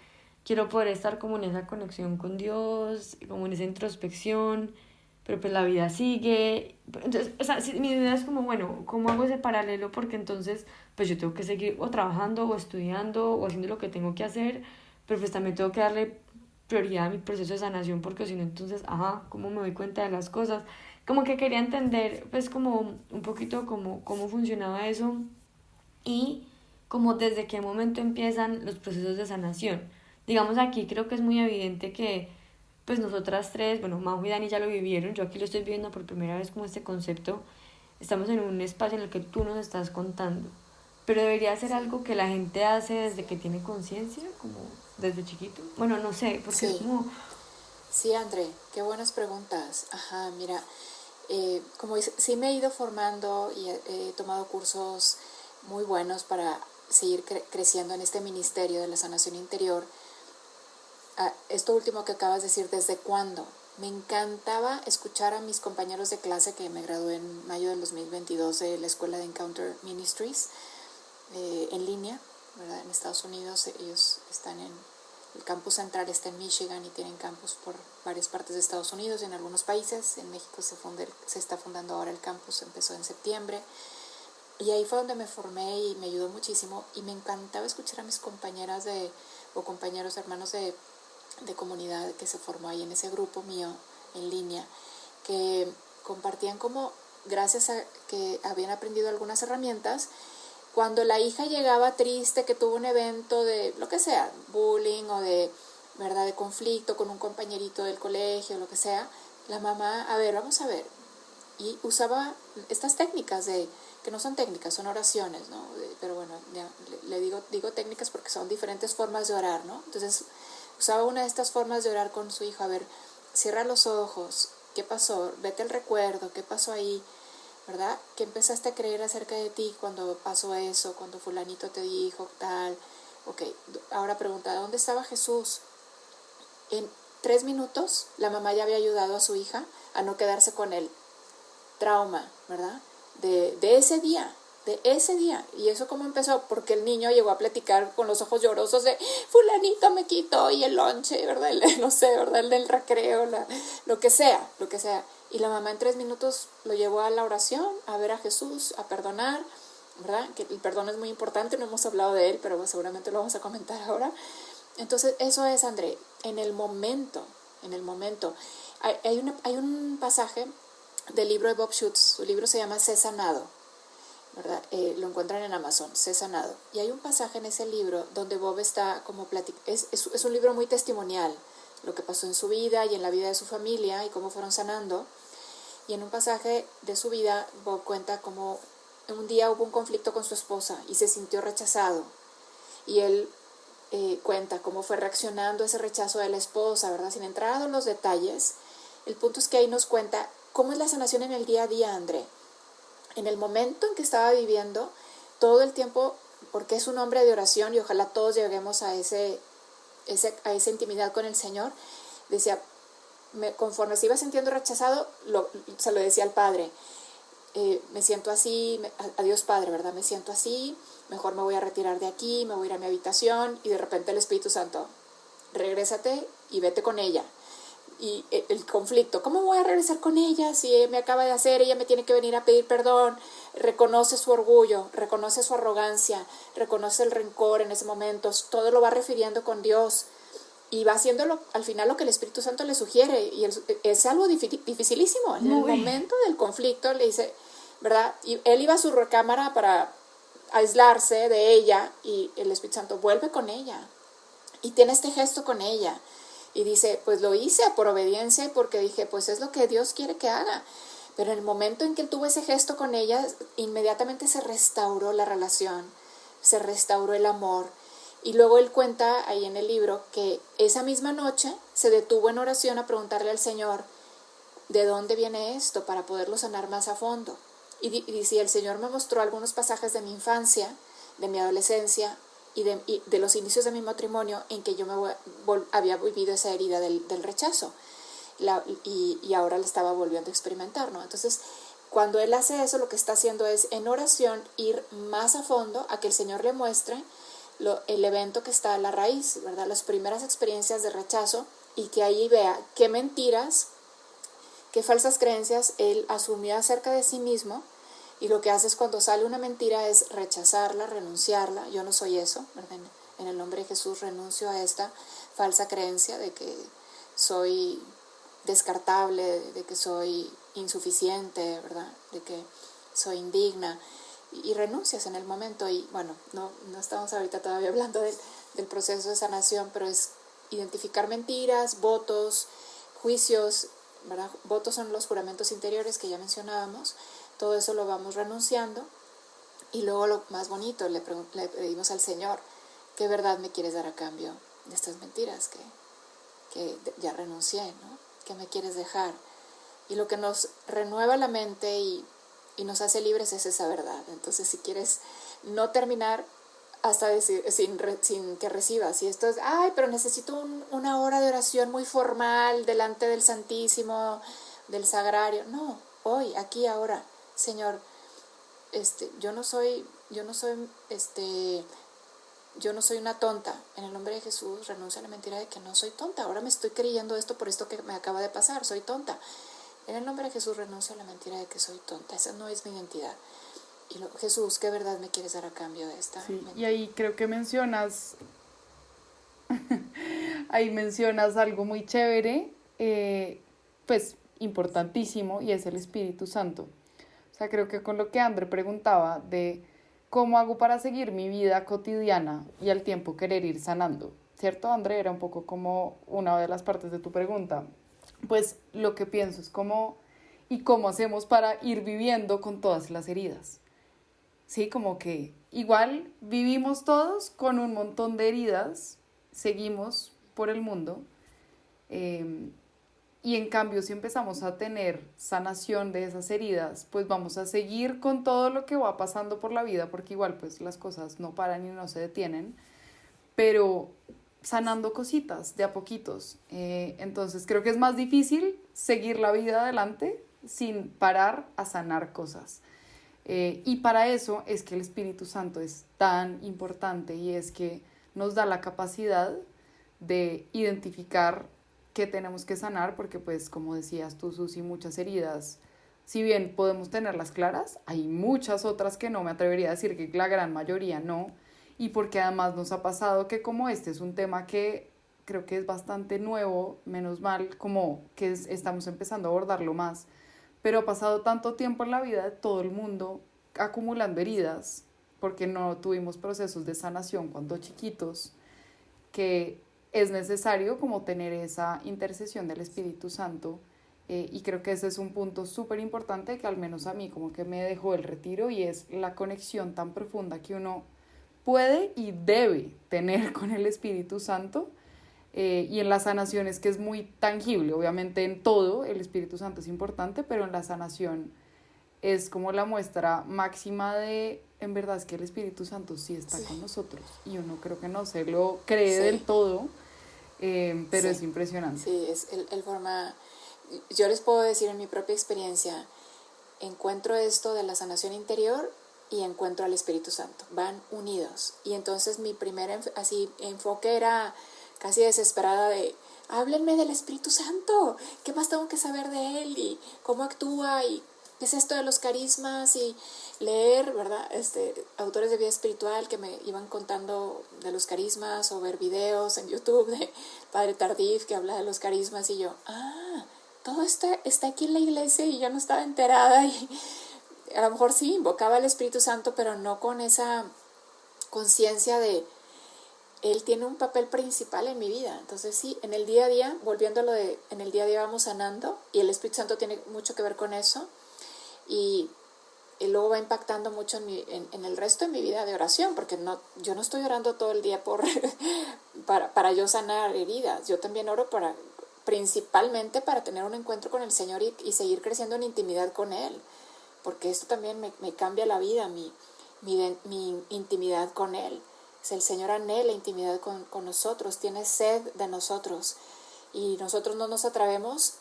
quiero poder estar como en esa conexión con Dios, como en esa introspección, pero pues la vida sigue. Entonces, o sea, mi idea es como, bueno, ¿cómo hago ese paralelo? Porque entonces, pues yo tengo que seguir o trabajando o estudiando o haciendo lo que tengo que hacer, pero pues también tengo que darle prioridad a mi proceso de sanación porque si no, entonces, ¿cómo me doy cuenta de las cosas? Como que quería entender, pues, como un poquito cómo funcionaba eso y como desde qué momento empiezan los procesos de sanación. Digamos, aquí creo que es muy evidente que pues nosotras tres, bueno, Majo y Dani ya lo vivieron, yo aquí lo estoy viendo por primera vez como este concepto, estamos en un espacio en el que tú nos estás contando, pero debería ser algo que la gente hace desde que tiene conciencia, como desde chiquito. Bueno, no sé, porque es como... Sí, André, qué buenas preguntas. Ajá, mira, como dice, sí me he ido formando y he tomado cursos muy buenos para seguir creciendo en este ministerio de la sanación interior. Esto último que acabas de decir, ¿desde cuándo? Me encantaba escuchar a mis compañeros de clase que me gradué en mayo del 2022 de la escuela de Encounter Ministries en línea, ¿verdad? En Estados Unidos. Ellos están el campus central está en Michigan y tienen campus por varias partes de Estados Unidos y en algunos países. En México se está fundando ahora el campus, empezó en septiembre. Y ahí fue donde me formé y me ayudó muchísimo. Y me encantaba escuchar a mis compañeras o compañeros, hermanos de comunidad que se formó ahí en ese grupo mío en línea, que compartían como, gracias a que habían aprendido algunas herramientas, cuando la hija llegaba triste, que tuvo un evento de lo que sea, bullying o de, ¿verdad?, de conflicto con un compañerito del colegio, lo que sea, la mamá, vamos a ver, y usaba estas técnicas que no son técnicas, son oraciones, ¿no? Pero bueno, ya, le digo técnicas porque son diferentes formas de orar, ¿no? Entonces, usaba una de estas formas de orar con su hijo. A ver, cierra los ojos, ¿qué pasó? Vete al recuerdo, ¿qué pasó ahí? ¿Verdad? ¿Qué empezaste a creer acerca de ti cuando pasó eso? Cuando fulanito te dijo tal. Ok, ahora pregunta, ¿dónde estaba Jesús? En 3 minutos la mamá ya había ayudado a su hija a no quedarse con el trauma, ¿verdad? De ese día. Y eso cómo empezó, porque el niño llegó a platicar con los ojos llorosos de fulanito me quitó y el lonche, ¿verdad? No sé, ¿verdad? El del recreo, lo que sea. Y la mamá en 3 minutos lo llevó a la oración, a ver a Jesús, a perdonar, ¿verdad? Que el perdón es muy importante, no hemos hablado de él, pero seguramente lo vamos a comentar ahora. Entonces, eso es, André, en el momento. Hay un pasaje del libro de Bob Schutz, su libro se llama Sé Sanado, ¿verdad? Lo encuentran en Amazon, Sé Sanado. Y hay un pasaje en ese libro donde Bob está como es un libro muy testimonial, lo que pasó en su vida y en la vida de su familia y cómo fueron sanando. Y en un pasaje de su vida, Bob cuenta cómo un día hubo un conflicto con su esposa y se sintió rechazado. Y él cuenta cómo fue reaccionando a ese rechazo de la esposa, ¿verdad? Sin entrar a los detalles. El punto es que ahí nos cuenta cómo es la sanación en el día a día, André. En el momento en que estaba viviendo, todo el tiempo, porque es un hombre de oración y ojalá todos lleguemos a esa intimidad con el Señor, decía, conforme se iba sintiendo rechazado, se lo decía al Padre, me siento así, a Dios Padre, ¿verdad? Me siento así, mejor me voy a retirar de aquí, me voy a ir a mi habitación, y de repente el Espíritu Santo, regrésate y vete con ella. Y el conflicto, ¿cómo voy a regresar con ella si ella me acaba de hacer, ella me tiene que venir a pedir perdón? Reconoce su orgullo, reconoce su arrogancia, reconoce el rencor en ese momento, todo lo va refiriendo con Dios y va haciéndolo al final lo que el Espíritu Santo le sugiere, y es algo dificilísimo. En el momento del conflicto le dice, ¿verdad? Y él iba a su recámara para aislarse de ella, y el Espíritu Santo vuelve con ella y tiene este gesto con ella. Y dice, pues lo hice por obediencia y porque dije, pues es lo que Dios quiere que haga. Pero en el momento en que él tuvo ese gesto con ella, inmediatamente se restauró la relación, se restauró el amor. Y luego él cuenta ahí en el libro que esa misma noche se detuvo en oración a preguntarle al Señor, ¿de dónde viene esto? Para poderlo sanar más a fondo. Y dice, el Señor me mostró algunos pasajes de mi infancia, de mi adolescencia, y de los inicios de mi matrimonio, en que yo había vivido esa herida del rechazo, y ahora la estaba volviendo a experimentar, ¿no? Entonces, cuando él hace eso, lo que está haciendo es, en oración, ir más a fondo a que el Señor le muestre el evento que está a la raíz, ¿verdad? Las primeras experiencias de rechazo, y que ahí vea qué mentiras, qué falsas creencias él asumió acerca de sí mismo. Y lo que hace es, cuando sale una mentira, es rechazarla, renunciarla. Yo no soy eso, ¿verdad? En el nombre de Jesús renuncio a esta falsa creencia de que soy descartable, de que soy insuficiente, ¿verdad? De que soy indigna. Y renuncias en el momento. Y bueno, no estamos ahorita todavía hablando del proceso de sanación, pero es identificar mentiras, votos, juicios, ¿verdad? Votos son los juramentos interiores que ya mencionábamos. Todo eso lo vamos renunciando, y luego lo más bonito, le pedimos al Señor, ¿qué verdad me quieres dar a cambio de estas mentiras que ya renuncié, ¿no? ¿Qué me quieres dejar? Y lo que nos renueva la mente y nos hace libres es esa verdad. Entonces, si quieres no terminar hasta decir, sin que recibas, y esto es, pero necesito una hora de oración muy formal delante del Santísimo, del Sagrario. No, hoy, aquí, ahora. Señor, yo no soy una tonta. En el nombre de Jesús renuncio a la mentira de que no soy tonta. Ahora me estoy creyendo esto por esto que me acaba de pasar. Soy tonta. En el nombre de Jesús renuncio a la mentira de que soy tonta. Esa no es mi identidad. Y Jesús, ¿qué verdad me quieres dar a cambio de esta mentira? Y ahí creo que mencionas algo muy chévere, pues importantísimo, y es el Espíritu Santo. O sea, creo que con lo que André preguntaba de cómo hago para seguir mi vida cotidiana y al tiempo querer ir sanando, ¿cierto, André? Era un poco como una de las partes de tu pregunta. Pues lo que pienso es cómo hacemos para ir viviendo con todas las heridas. Sí, como que igual vivimos todos con un montón de heridas, seguimos por el mundo, y en cambio, si empezamos a tener sanación de esas heridas, pues vamos a seguir con todo lo que va pasando por la vida, porque igual pues las cosas no paran y no se detienen, pero sanando cositas de a poquitos. Entonces creo que es más difícil seguir la vida adelante sin parar a sanar cosas. Y para eso es que el Espíritu Santo es tan importante, y es que nos da la capacidad de identificar qué tenemos que sanar, porque pues como decías tú, Susi, muchas heridas, si bien podemos tenerlas claras, hay muchas otras que no, me atrevería a decir que la gran mayoría no, y porque además nos ha pasado que como este es un tema que creo que es bastante nuevo, menos mal, como que estamos empezando a abordarlo más, pero ha pasado tanto tiempo en la vida de todo el mundo acumulando heridas, porque no tuvimos procesos de sanación cuando chiquitos, que es necesario como tener esa intercesión del Espíritu Santo, y creo que ese es un punto súper importante que al menos a mí como que me dejó el retiro, y es la conexión tan profunda que uno puede y debe tener con el Espíritu Santo, y en las sanaciones, que es muy tangible. Obviamente en todo el Espíritu Santo es importante, pero en la sanación es como la muestra máxima de, en verdad, es que el Espíritu Santo sí está con nosotros, y uno creo que no se lo cree del todo, pero Sí. es impresionante. Sí, es el forma... Yo les puedo decir en mi propia experiencia, encuentro esto de la sanación interior y encuentro al Espíritu Santo, van unidos. Y entonces mi primer así enfoque era casi desesperada de, háblenme del Espíritu Santo, ¿qué más tengo que saber de él? Y cómo actúa, y qué es esto de los carismas, y leer, ¿verdad? Autores de vida espiritual que me iban contando de los carismas, o ver videos en YouTube de Padre Tardif que habla de los carismas, y yo, todo esto está aquí en la iglesia y yo no estaba enterada, y a lo mejor sí invocaba al Espíritu Santo, pero no con esa conciencia de Él tiene un papel principal en mi vida. Entonces sí, en el día a día, volviendo a lo de en el día a día vamos sanando, y el Espíritu Santo tiene mucho que ver con eso, y luego va impactando mucho en el resto de mi vida de oración, porque yo no estoy orando todo el día para yo sanar heridas. Yo también oro principalmente para tener un encuentro con el Señor y seguir creciendo en intimidad con Él, porque esto también me cambia la vida, mi intimidad con Él. El Señor anhela intimidad con nosotros, tiene sed de nosotros, y nosotros no nos atrevemos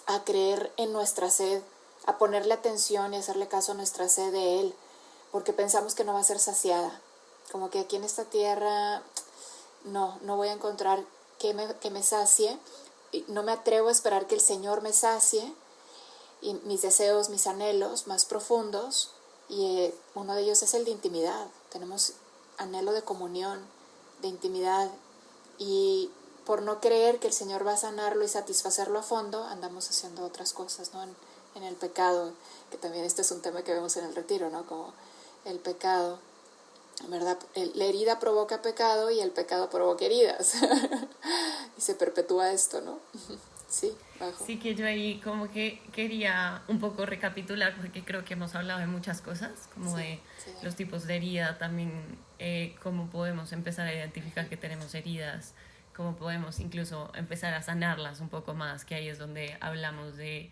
a creer en nuestra sed, a ponerle atención y hacerle caso a nuestra sed de Él, porque pensamos que no va a ser saciada, como que aquí en esta tierra no voy a encontrar que me sacie, y no me atrevo a esperar que el Señor me sacie y mis deseos, mis anhelos más profundos, y uno de ellos es el de intimidad. Tenemos anhelo de comunión, de intimidad, y por no creer que el Señor va a sanarlo y satisfacerlo a fondo, andamos haciendo otras cosas, ¿no? En el pecado, que también este es un tema que vemos en el retiro, ¿no? Como el pecado, ¿verdad? La herida provoca pecado y el pecado provoca heridas. Y se perpetúa esto, ¿no? Sí, bajo. Sí, que yo ahí como que quería un poco recapitular, porque creo que hemos hablado de muchas cosas, como de los tipos de herida, también cómo podemos empezar a identificar que tenemos heridas, cómo podemos incluso empezar a sanarlas un poco más, que ahí es donde hablamos de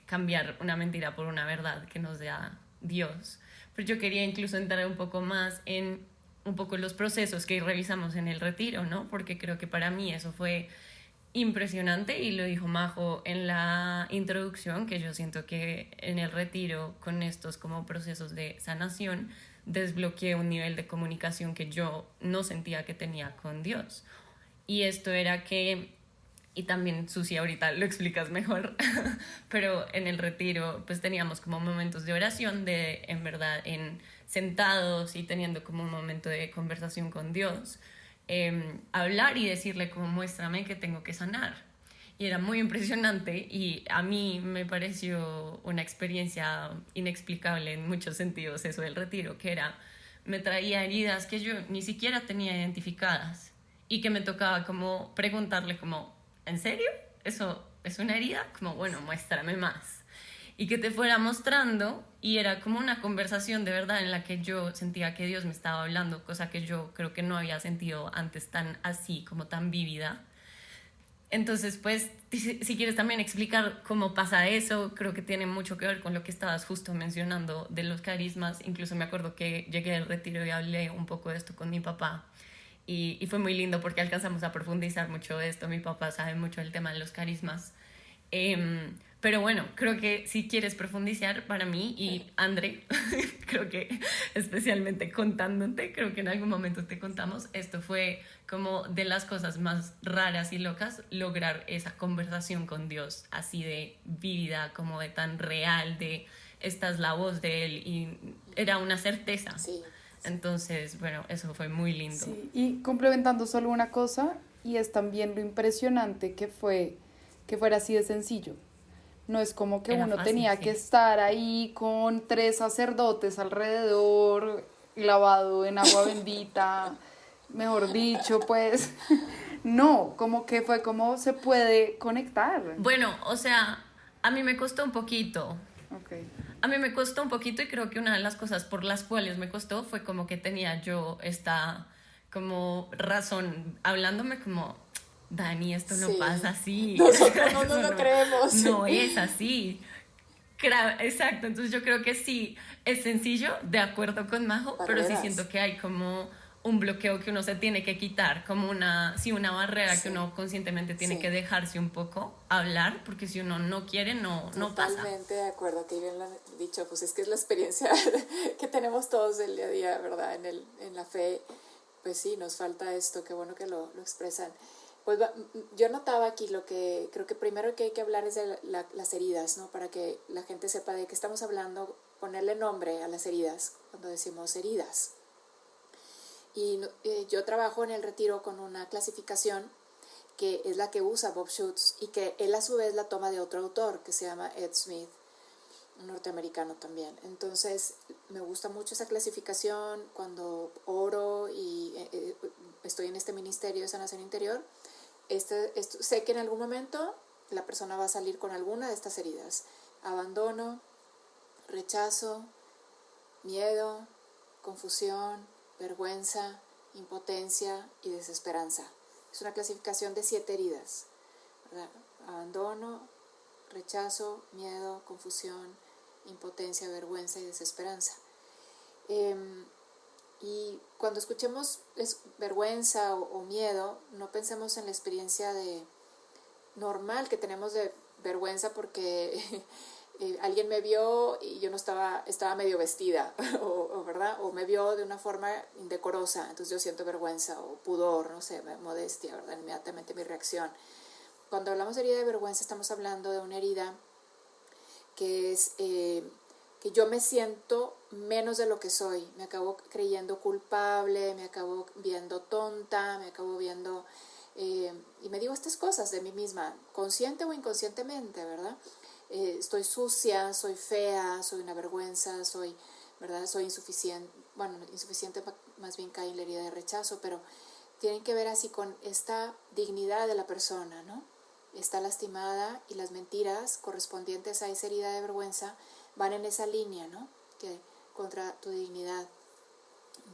cambiar una mentira por una verdad que nos da Dios. Pero yo quería incluso entrar un poco más en un poco los procesos que revisamos en el retiro, ¿no? Porque creo que para mí eso fue impresionante, y lo dijo Majo en la introducción, que yo siento que en el retiro, con estos como procesos de sanación, desbloqueé un nivel de comunicación que yo no sentía que tenía con Dios. Y esto era que, y también Susi ahorita lo explicas mejor, pero en el retiro pues teníamos como momentos de oración, de en verdad sentados y teniendo como un momento de conversación con Dios, hablar y decirle como, muéstrame que tengo que sanar. Y era muy impresionante, y a mí me pareció una experiencia inexplicable en muchos sentidos eso del retiro, que me traía heridas que yo ni siquiera tenía identificadas, y que me tocaba como preguntarle como, ¿en serio? ¿Eso es una herida? Como, bueno, muéstrame más. Y que te fuera mostrando, y era como una conversación de verdad en la que yo sentía que Dios me estaba hablando, cosa que yo creo que no había sentido antes tan así, como tan vívida. Entonces, pues, si quieres también explicar cómo pasa eso, creo que tiene mucho que ver con lo que estabas justo mencionando de los carismas. Incluso me acuerdo que llegué al retiro y hablé un poco de esto con mi papá, y fue muy lindo porque alcanzamos a profundizar mucho de esto. Mi papá sabe mucho del tema de los carismas. Pero bueno, creo que si quieres profundizar, para mí y André, creo que especialmente contándote, creo que en algún momento te contamos, esto fue como de las cosas más raras y locas, lograr esa conversación con Dios así de vívida, como de tan real, de esta es la voz de Él, y era una certeza. Sí. Entonces, bueno, eso fue muy lindo. Sí, y complementando solo una cosa, y es también lo impresionante que fuera así de sencillo. No es como que Era uno fácil, tenía sí. que estar ahí con 3 sacerdotes alrededor, lavado en agua bendita, mejor dicho, pues. No, como que fue como se puede conectar. Bueno, o sea, a mí me costó un poquito. Okay. A mí me costó un poquito, y creo que una de las cosas por las cuales me costó fue como que tenía yo esta como razón hablándome como, Dani, esto no Sí. pasa así. Nosotros no Eso lo creemos. No es así. Exacto, entonces yo creo que sí, es sencillo, de acuerdo con Majo, pero sí Barreras. siento que hay como un bloqueo que uno se tiene que quitar, como una barrera que uno conscientemente tiene que dejarse un poco hablar, porque si uno no quiere, no pasa. Totalmente de acuerdo, que bien lo han dicho, pues es que es la experiencia que tenemos todos del día a día, ¿verdad? En la fe, pues sí, nos falta esto, qué bueno que lo expresan. Pues yo notaba aquí lo que creo que primero que hay que hablar es de las heridas, ¿no? Para que la gente sepa de qué estamos hablando, ponerle nombre a las heridas, cuando decimos heridas. Y yo trabajo en el retiro con una clasificación que es la que usa Bob Schutz y que él a su vez la toma de otro autor que se llama Ed Smith, un norteamericano también. Entonces me gusta mucho esa clasificación cuando oro y estoy en este ministerio de sanación interior. Sé que en algún momento la persona va a salir con alguna de estas heridas: abandono, rechazo, miedo, confusión, vergüenza, impotencia y desesperanza. Es una clasificación de 7 heridas, ¿verdad? Abandono, rechazo, miedo, confusión, impotencia, vergüenza y desesperanza. Y cuando escuchemos vergüenza o miedo, no pensemos en la experiencia normal que tenemos de vergüenza porque alguien me vio y yo no estaba medio vestida, ¿verdad? O me vio de una forma indecorosa, entonces yo siento vergüenza o pudor, no sé, modestia, ¿verdad? Inmediatamente mi reacción. Cuando hablamos de herida de vergüenza, estamos hablando de una herida que es que yo me siento menos de lo que soy, me acabo creyendo culpable, me acabo viendo tonta, me acabo viendo... y me digo estas cosas de mí misma, consciente o inconscientemente, ¿verdad? Estoy sucia, soy fea, soy una vergüenza, ¿verdad? Soy insuficiente. Bueno, insuficiente más bien cae en la herida de rechazo, pero tienen que ver así con esta dignidad de la persona, ¿no? Está lastimada y las mentiras correspondientes a esa herida de vergüenza van en esa línea, ¿no? Que contra tu dignidad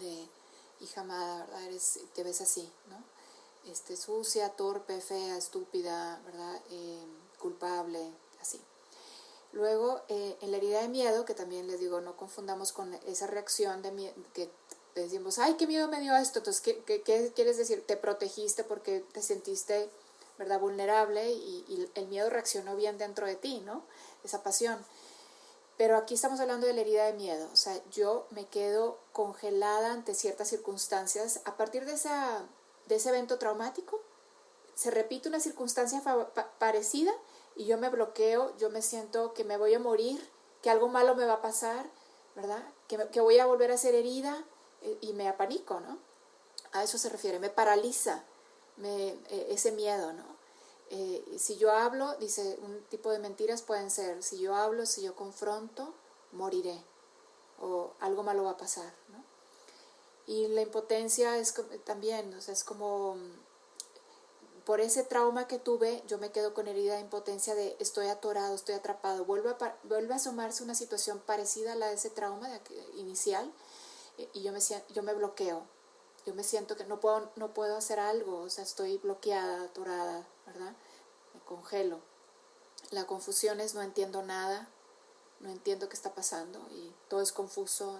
de hija amada, ¿verdad? Te ves así, ¿no? Sucia, torpe, fea, estúpida, ¿verdad? Culpable, así. Luego, en la herida de miedo, que también les digo, no confundamos con esa reacción de miedo, que decimos, ay, qué miedo me dio esto. Entonces, ¿qué quieres decir? Te protegiste porque te sentiste, ¿verdad?, vulnerable y el miedo reaccionó bien dentro de ti, ¿no? Esa pasión. Pero aquí estamos hablando de la herida de miedo. O sea, yo me quedo congelada ante ciertas circunstancias. A partir de ese evento traumático, se repite una circunstancia parecida y yo me bloqueo, yo me siento que me voy a morir, que algo malo me va a pasar, ¿verdad? Que voy a volver a ser herida y me apanico, ¿no? A eso se refiere, me paraliza ese miedo, ¿no? Si yo hablo, dice, un tipo de mentiras pueden ser, si yo hablo, si yo confronto, moriré o algo malo va a pasar, ¿no? Y la impotencia es también, o sea, es como por ese trauma que tuve, yo me quedo con herida de impotencia de estoy atorado, estoy atrapado, vuelve a asomarse una situación parecida a la de ese trauma inicial y yo me bloqueo. Yo me siento que no puedo hacer algo, o sea, estoy bloqueada, atorada, ¿verdad? Me congelo. La confusión es no entiendo nada, no entiendo qué está pasando y todo es confuso.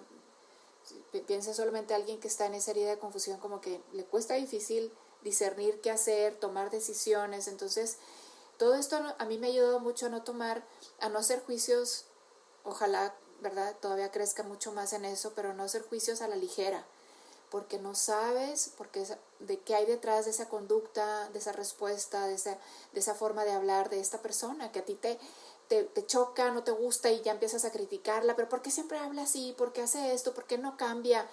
Piensa solamente alguien que está en esa herida de confusión, como que le cuesta difícil discernir qué hacer, tomar decisiones. Entonces, todo esto a mí me ha ayudado mucho a no hacer juicios, ojalá, ¿verdad?, todavía crezca mucho más en eso, pero no hacer juicios a la ligera, porque no sabes de qué hay detrás de esa conducta, de esa respuesta, de esa forma de hablar de esta persona que a ti te choca, no te gusta y ya empiezas a criticarla, pero ¿por qué siempre habla así? ¿Por qué hace esto? ¿Por qué no cambia?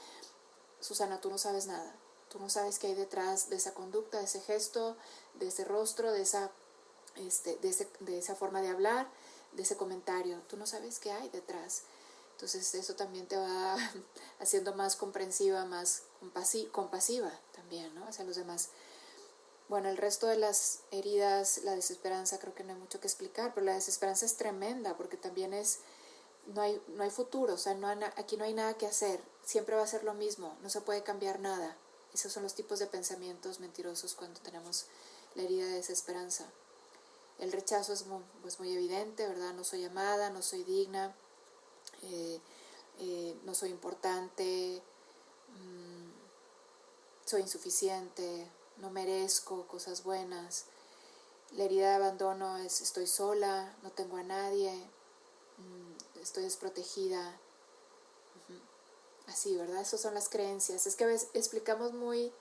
Susana, tú no sabes nada. Tú no sabes qué hay detrás de esa conducta, de ese gesto, de ese rostro, de esa forma de hablar, de ese comentario. Tú no sabes qué hay detrás. Entonces eso también te va haciendo más comprensiva, más compasiva también, ¿no?, hacia los demás. Bueno, el resto de las heridas, la desesperanza, creo que no hay mucho que explicar, pero la desesperanza es tremenda porque también no hay futuro, o sea, aquí no hay nada que hacer, siempre va a ser lo mismo, no se puede cambiar nada. Esos son los tipos de pensamientos mentirosos cuando tenemos la herida de desesperanza. El rechazo es muy evidente, ¿verdad? No soy amada, no soy digna, no soy importante, soy insuficiente, no merezco cosas buenas. La herida de abandono es estoy sola, no tengo a nadie, estoy desprotegida. Así, ¿verdad? Esas son las creencias. Es que a veces explicamos muy...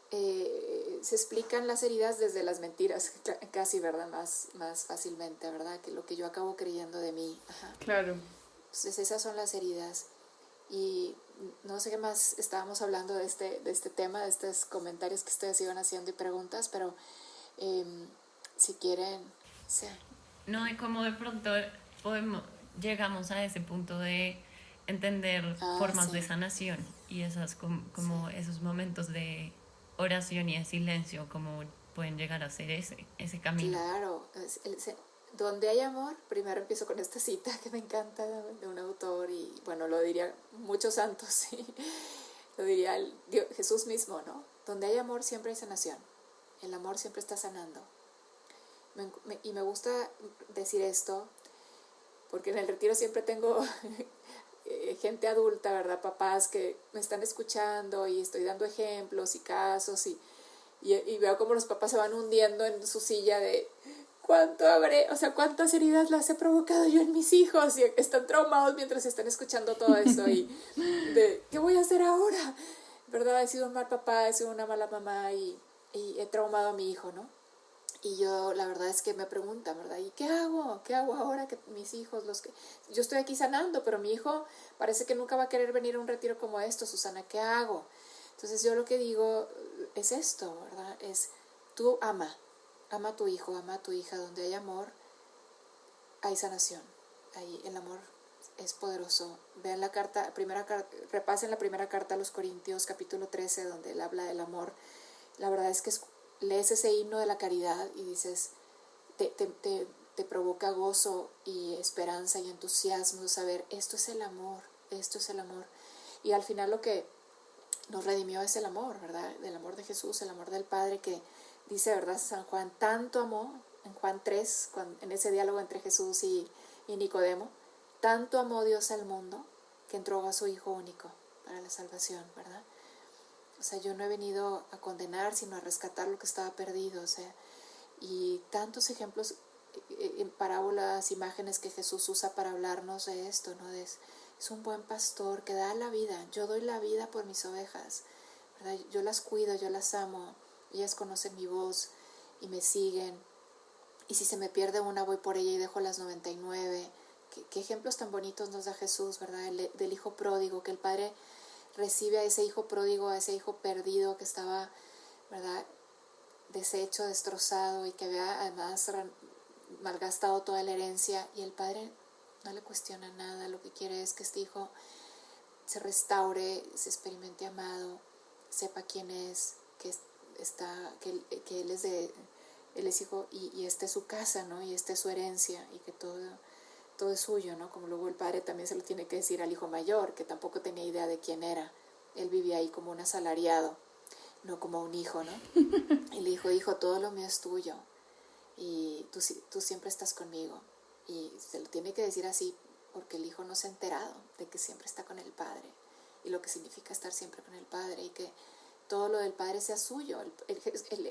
se explican las heridas desde las mentiras, casi, ¿verdad? Más fácilmente, ¿verdad? Que lo que yo acabo creyendo de mí. Ajá. Claro. Entonces esas son las heridas. Y no sé qué más estábamos hablando de este tema, de estos comentarios que ustedes iban haciendo y preguntas, pero si quieren, sí. No, de cómo de pronto llegamos a ese punto de entender formas de sanación y esas como esos momentos de oración y de silencio, como pueden llegar a ser ese camino. Claro, donde hay amor, primero empiezo con esta cita que me encanta de un autor y bueno, lo diría muchos santos, ¿sí? Lo diría Jesús mismo, ¿no? Donde hay amor siempre hay sanación, el amor siempre está sanando. Y me gusta decir esto porque en el retiro siempre tengo gente adulta, ¿verdad? Papás que me están escuchando y estoy dando ejemplos y casos y veo como los papás se van hundiendo en su silla de cuántas heridas las he provocado yo en mis hijos y están traumados mientras están escuchando todo eso y de ¿qué voy a hacer ahora? ¿Verdad? He sido un mal papá, he sido una mala mamá y he traumado a mi hijo, ¿no? Y yo, la verdad es que me preguntan, ¿verdad? ¿Y qué hago? ¿Qué hago ahora que mis hijos, yo estoy aquí sanando, pero mi hijo parece que nunca va a querer venir a un retiro como esto, Susana, ¿qué hago? Entonces yo lo que digo es esto, ¿verdad? Es tú ama a tu hijo, ama a tu hija, donde hay amor, hay sanación. Ahí el amor es poderoso. Vean repasen la primera carta a los Corintios, capítulo 13, donde él habla del amor. La verdad es que lees ese himno de la caridad y dices, te provoca gozo y esperanza y entusiasmo saber, esto es el amor. Y al final lo que nos redimió es el amor, ¿verdad? El amor de Jesús, el amor del Padre que dice, ¿verdad? San Juan tanto amó, en Juan 3, en ese diálogo entre Jesús y Nicodemo, tanto amó Dios al mundo que entregó a su Hijo único para la salvación, ¿verdad? O sea, yo no he venido a condenar, sino a rescatar lo que estaba perdido, o sea, y tantos ejemplos en parábolas, imágenes que Jesús usa para hablarnos de esto, ¿no? Es un buen pastor que da la vida, yo doy la vida por mis ovejas, ¿verdad? Yo las cuido, yo las amo, ellas conocen mi voz y me siguen, y si se me pierde una voy por ella y dejo las 99. ¿Qué ejemplos tan bonitos nos da Jesús, ¿verdad? Del hijo pródigo, que el Padre recibe a ese hijo pródigo, a ese hijo perdido que estaba, ¿verdad?, deshecho, destrozado y que había además malgastado toda la herencia, y el Padre no le cuestiona nada, lo que quiere es que este hijo se restaure, se experimente amado, sepa quién es, que él es hijo y esta es su casa, ¿no? Y esta es su herencia y que todo es suyo, ¿no? Como luego el padre también se lo tiene que decir al hijo mayor, que tampoco tenía idea de quién era. Él vivía ahí como un asalariado, no como un hijo, ¿no? Y le dijo, hijo, todo lo mío es tuyo y tú siempre estás conmigo. Y se lo tiene que decir así porque el hijo no se ha enterado de que siempre está con el padre y lo que significa estar siempre con el padre y que todo lo del padre sea suyo.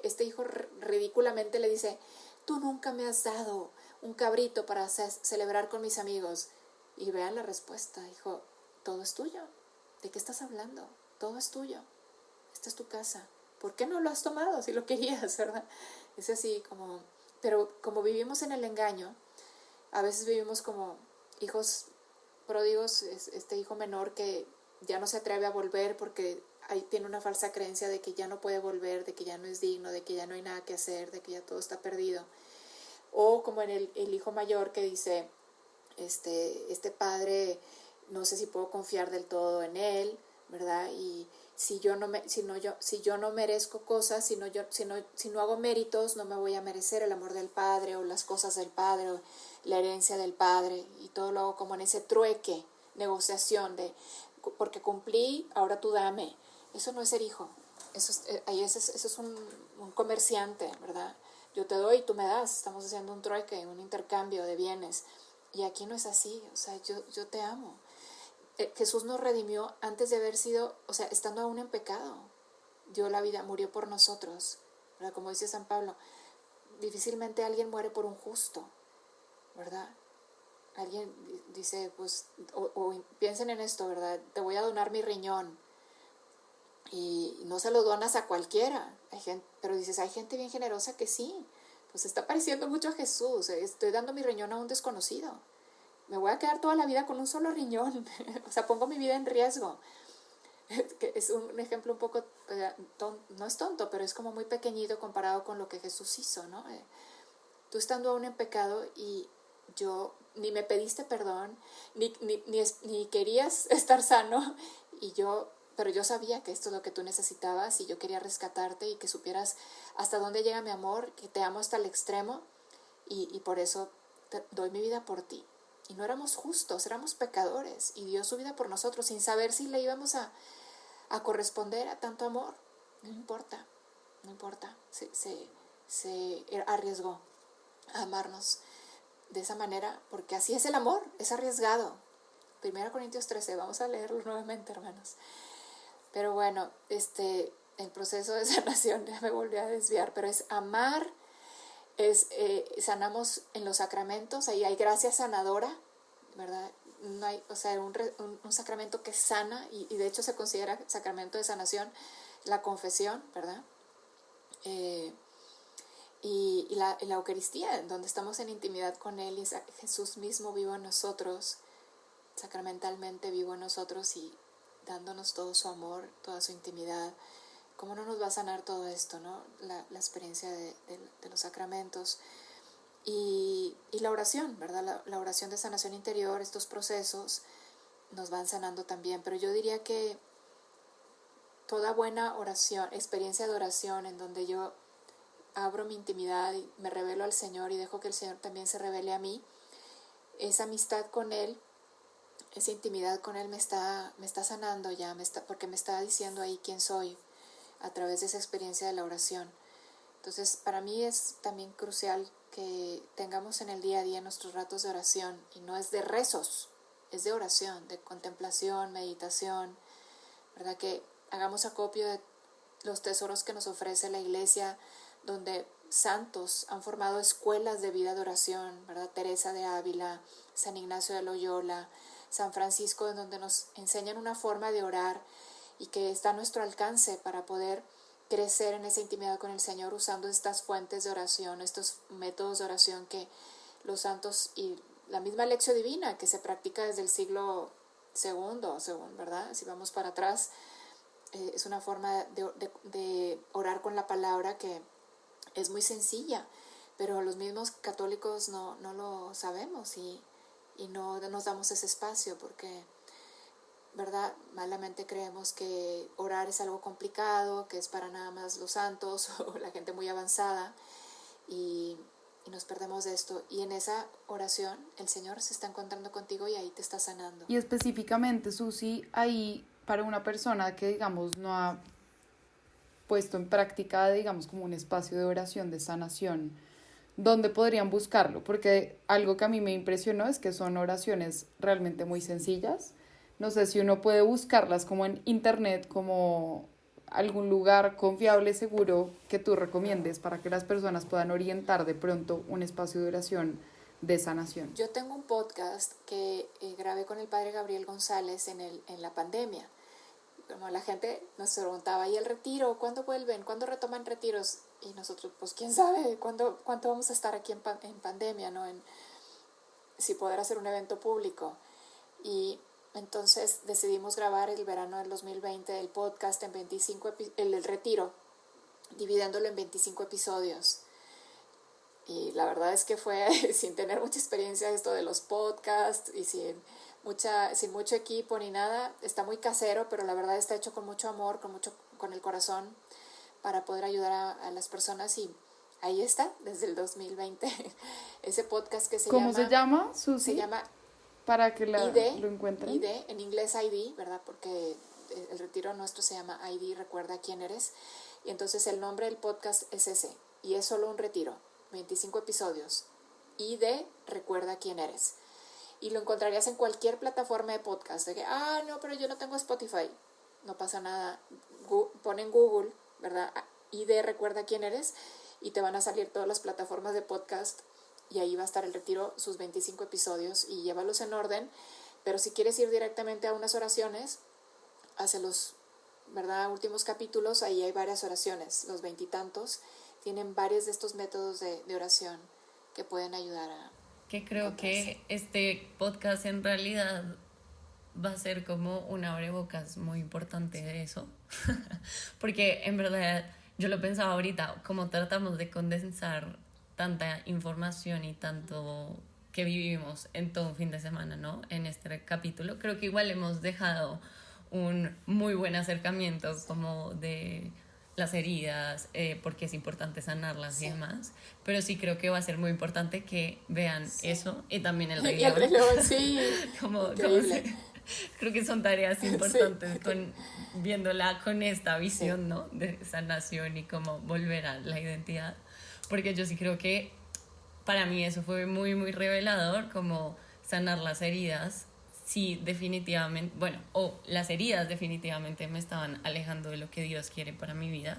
Este hijo ridículamente le dice, tú nunca me has dado un cabrito para celebrar con mis amigos. Y vean la respuesta, dijo, todo es tuyo. ¿De qué estás hablando? Todo es tuyo. Esta es tu casa. ¿Por qué no lo has tomado si lo querías, verdad? Es así como... Pero como vivimos en el engaño, a veces vivimos como hijos pródigos, este hijo menor que ya no se atreve a volver porque ahí tiene una falsa creencia de que ya no puede volver, de que ya no es digno, de que ya no hay nada que hacer, de que ya todo está perdido. O como en el hijo mayor que dice, este padre, no sé si puedo confiar del todo en él, ¿verdad? Y si yo no merezco cosas, si no hago méritos, no me voy a merecer el amor del padre o las cosas del padre o la herencia del padre, y todo lo hago como en ese trueque, negociación de porque cumplí, ahora tú dame. Eso no es ser hijo, eso es un comerciante, ¿verdad? Yo te doy y tú me das, estamos haciendo un trueque, un intercambio de bienes, y aquí no es así, o sea, yo te amo. Jesús nos redimió antes de haber sido, o sea, estando aún en pecado. Dio la vida, murió por nosotros, ¿verdad? Como dice San Pablo, difícilmente alguien muere por un justo, ¿verdad? Alguien dice, pues, o piensen en esto, ¿verdad? Te voy a donar mi riñón y no se lo donas a cualquiera. Pero dices, hay gente bien generosa que sí, pues está pareciendo mucho a Jesús. Estoy dando mi riñón a un desconocido. Me voy a quedar toda la vida con un solo riñón. O sea, pongo mi vida en riesgo. Que es un ejemplo un poco, no es tonto, pero es como muy pequeñito comparado con lo que Jesús hizo, ¿no? Tú estando aún en pecado y yo ni me pediste perdón, ni querías estar sano, pero yo sabía que esto es lo que tú necesitabas y yo quería rescatarte y que supieras hasta dónde llega mi amor, que te amo hasta el extremo y por eso doy mi vida por ti. Y no éramos justos, éramos pecadores y dio su vida por nosotros sin saber si le íbamos a corresponder a tanto amor. No importa, se arriesgó a amarnos de esa manera, porque así es el amor, es arriesgado. 1 Corintios 13, vamos a leerlo nuevamente, hermanos. Pero bueno, el proceso de sanación, ya me volví a desviar, pero es amar, sanamos en los sacramentos, ahí hay gracia sanadora, ¿verdad? No hay, o sea, un sacramento que sana, y de hecho se considera sacramento de sanación, la confesión, ¿verdad? Y la Eucaristía, donde estamos en intimidad con Él y Jesús mismo vivo en nosotros, sacramentalmente vivo en nosotros y dándonos todo su amor, toda su intimidad. ¿Cómo no nos va a sanar todo esto, no? La experiencia de los sacramentos y la oración, ¿verdad? La oración de sanación interior, estos procesos nos van sanando también. Pero yo diría que toda buena oración, experiencia de oración en donde yo abro mi intimidad y me revelo al Señor y dejo que el Señor también se revele a mí, esa amistad con Él, esa intimidad con Él me está sanando ya, porque me está diciendo ahí quién soy a través de esa experiencia de la oración. Entonces, para mí es también crucial que tengamos en el día a día nuestros ratos de oración, y no es de rezos, es de oración, de contemplación, meditación, ¿verdad? Que hagamos acopio de los tesoros que nos ofrece la Iglesia, donde santos han formado escuelas de vida de oración, ¿verdad? Teresa de Ávila, San Ignacio de Loyola, San Francisco, en donde nos enseñan una forma de orar y que está a nuestro alcance para poder crecer en esa intimidad con el Señor usando estas fuentes de oración, estos métodos de oración que los santos y la misma lección divina que se practica desde el siglo segundo, ¿verdad? Si vamos para atrás, es una forma de orar con la palabra que es muy sencilla, pero los mismos católicos no lo sabemos y no nos damos ese espacio porque, ¿verdad? Malamente creemos que orar es algo complicado, que es para nada más los santos o la gente muy avanzada y nos perdemos de esto. Y en esa oración el Señor se está encontrando contigo y ahí te está sanando. Y específicamente, Susi, ahí para una persona que, digamos, no ha puesto en práctica, digamos, como un espacio de oración, de sanación, ¿dónde podrían buscarlo? Porque algo que a mí me impresionó es que son oraciones realmente muy sencillas. No sé si uno puede buscarlas como en internet, como algún lugar confiable, seguro, que tú recomiendes para que las personas puedan orientar de pronto un espacio de oración de sanación. Yo tengo un podcast que grabé con el padre Gabriel González en la pandemia. Como la gente nos preguntaba, ¿y el retiro? ¿Cuándo vuelven? ¿Cuándo retoman retiros? Y nosotros, pues quién sabe cuánto vamos a estar aquí en pandemia, ¿no? Si poder hacer un evento público. Y entonces decidimos grabar el verano del 2020 el podcast en 25 el retiro, dividiéndolo en 25 episodios. Y la verdad es que fue sin tener mucha experiencia esto de los podcasts y sin mucho equipo ni nada. Está muy casero, pero la verdad está hecho con mucho amor, con el corazón, para poder ayudar a las personas. Y ahí está, desde el 2020, ese podcast que ¿Cómo se llama, Susi? Se llama para que lo encuentren. ID, en inglés ID, ¿verdad? Porque el retiro nuestro se llama ID, recuerda quién eres. Y entonces el nombre del podcast es ese, y es solo un retiro, 25 episodios. ID, recuerda quién eres. y lo encontrarías en cualquier plataforma de podcast. De que, no, pero yo no tengo Spotify. No pasa nada. Pon en Google, ¿verdad? ID, recuerda quién eres, y te van a salir todas las plataformas de podcast y ahí va a estar el retiro, sus 25 episodios, y llévalos en orden. Pero si quieres ir directamente a unas oraciones, hacia los, ¿verdad?, últimos capítulos, ahí hay varias oraciones, los 20 y tantos, tienen varios de estos métodos de oración que pueden ayudar a... Que creo que este podcast en realidad va a ser como un abrebocas muy importante de eso, porque en verdad yo lo pensaba ahorita, como tratamos de condensar tanta información y tanto que vivimos en todo un fin de semana, ¿no? En este capítulo, creo que igual hemos dejado un muy buen acercamiento como de las heridas, porque es importante sanarlas y demás, pero sí creo que va a ser muy importante que vean eso y también el Rey Y el Rey León, sí. Creo que son tareas importantes viéndola con esta visión, ¿no? De sanación y cómo volver a la identidad, porque yo sí creo que para mí eso fue muy, muy revelador, como sanar las heridas. Sí, definitivamente, o las heridas definitivamente me estaban alejando de lo que Dios quiere para mi vida,